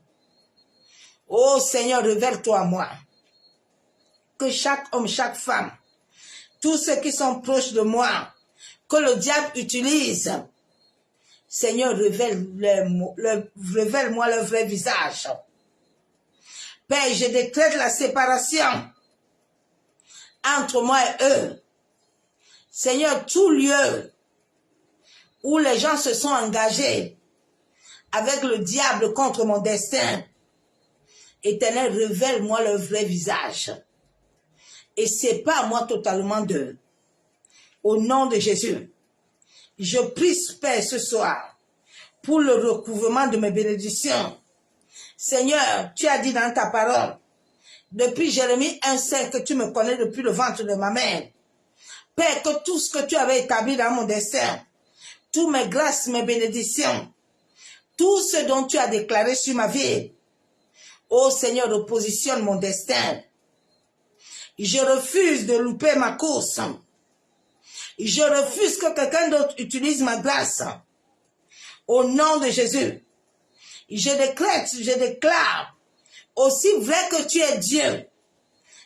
oh Seigneur, révèle-toi à moi. Que chaque homme, chaque femme, tous ceux qui sont proches de moi, que le diable utilise, Seigneur, révèle-moi le vrai visage. Père, je décrète la séparation entre moi et eux. Seigneur, tout lieu où les gens se sont engagés avec le diable contre mon destin, Éternel, révèle-moi le vrai visage. Et sépare-moi totalement d'eux. Au nom de Jésus, je prie, Père, ce soir, pour le recouvrement de mes bénédictions. Seigneur, tu as dit dans ta parole, depuis Jérémie 1,5, que tu me connais depuis le ventre de ma mère. Père, que tout ce que tu avais établi dans mon destin, toutes mes grâces, mes bénédictions, tout ce dont tu as déclaré sur ma vie, ô Seigneur, repositionne mon destin. Je refuse de louper ma course. Je refuse que quelqu'un d'autre utilise ma grâce. Au nom de Jésus, je décrète, je déclare, aussi vrai que tu es Dieu,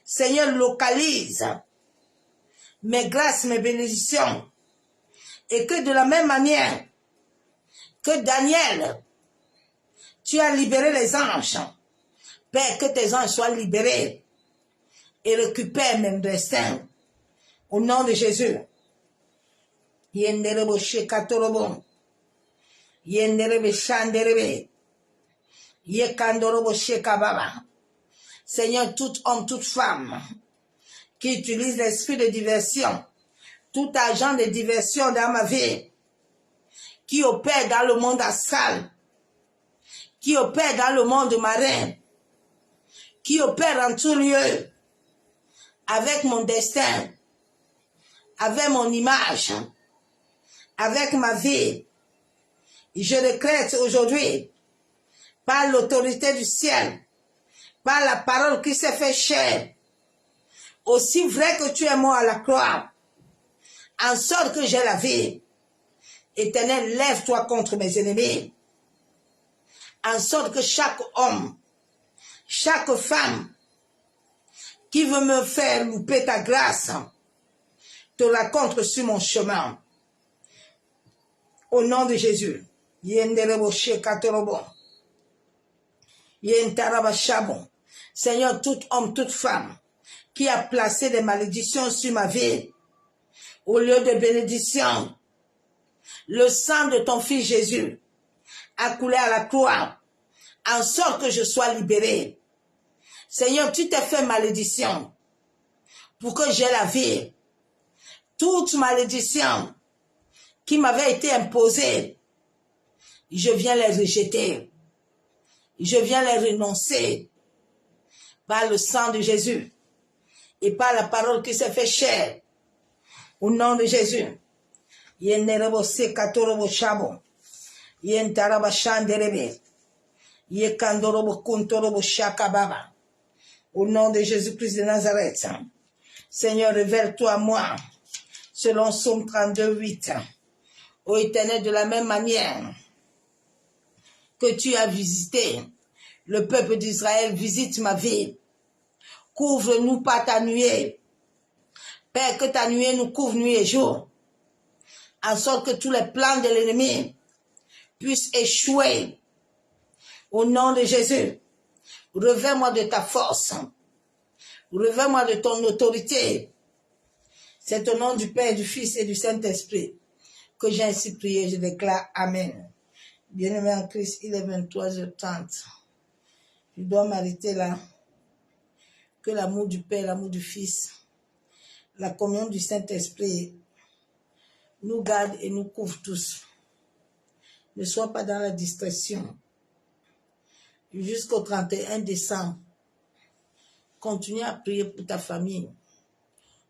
Seigneur, localise mes grâces, mes bénédictions, et que de la même manière que Daniel, tu as libéré les anges. Père, que tes anges soient libérés et récupèrent mon destin. Au nom de Jésus. Yenderebo shekatorobo. Yenderebe shanderebe. Yekandorobo shekababa. Seigneur, tout homme, toute femme qui utilise l'esprit de diversion, tout agent de diversion dans ma vie, qui opère dans le monde astral, qui opère dans le monde marin, qui opère en tout lieu, avec mon destin, avec mon image, avec ma vie. Je décrète aujourd'hui, par l'autorité du ciel, par la parole qui s'est fait chair, aussi vrai que tu es mort à la croix, en sorte que j'ai la vie. Éternel, lève-toi contre mes ennemis, en sorte que chaque homme, chaque femme qui veut me faire louper ta grâce, te rencontre sur mon chemin. Au nom de Jésus. Seigneur, tout homme, toute femme qui a placé des malédictions sur ma vie, au lieu de bénédiction, le sang de ton fils Jésus a coulé à la croix, en sorte que je sois libéré. Seigneur, tu t'es fait malédiction pour que j'aie la vie. Toute malédiction qui m'avait été imposée, je viens les rejeter. Je viens les renoncer par le sang de Jésus et par la parole qui s'est fait chair. Au nom de Jésus. Yenderebo sekatorobo shabo. Yentaraba shanderebe. Yekandorobo kuntorobo shakababa. Au nom de Jésus-Christ de Nazareth. Seigneur, révèle-toi à moi. Selon Psaume 32, 8. Ô Éternel, de la même manière que tu as visité le peuple d'Israël, visite ma vie. Couvre-nous par ta nuée. Père, que ta nuée nous couvre nuit et jour, en sorte que tous les plans de l'ennemi puissent échouer. Au nom de Jésus, revêts-moi de ta force. Revêts-moi de ton autorité. C'est au nom du Père, du Fils et du Saint-Esprit que j'ai ainsi prié. Je déclare Amen. Bien-aimé en Christ, il est 23h30. Je dois m'arrêter là. Que l'amour du Père, l'amour du Fils, la communion du Saint-Esprit nous garde et nous couvre tous. Ne sois pas dans la distraction. Jusqu'au 31 décembre, continue à prier pour ta famille.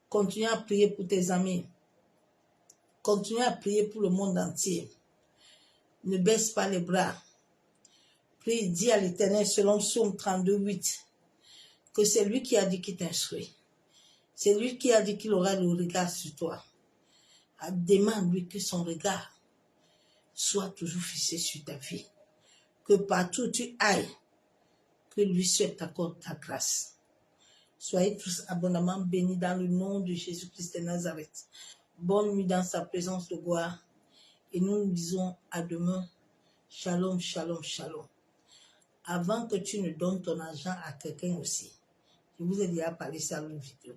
Continue à prier pour tes amis. Continue à prier pour le monde entier. Ne baisse pas les bras. Prie, dis à l'Éternel selon Psaume 32, 8, que c'est lui qui a dit qu'il t'instruit. C'est lui qui a dit qu'il aura le regard sur toi. Demande-lui que son regard soit toujours fixé sur ta vie. Que partout où tu ailles, que lui souhaite t'accorde ta grâce. Soyez tous abondamment bénis dans le nom de Jésus-Christ de Nazareth. Bonne nuit dans sa présence de gloire. Et nous nous disons à demain. Shalom, shalom, shalom. Avant que tu ne donnes ton argent à quelqu'un aussi, je vous ai déjà parlé ça dans une vidéo.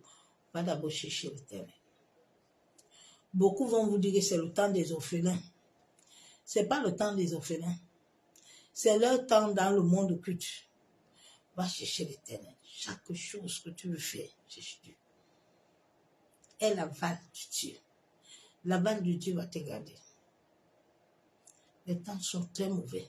Va d'abord chercher l'Éternel. Beaucoup vont vous dire que c'est le temps des orphelins. Ce n'est pas le temps des orphelins. C'est leur temps dans le monde occulte. Va chercher l'Éternel. Chaque chose que tu veux faire, cherche Dieu. Et l'aval de Dieu. L'aval de Dieu va te garder. Les temps sont très mauvais.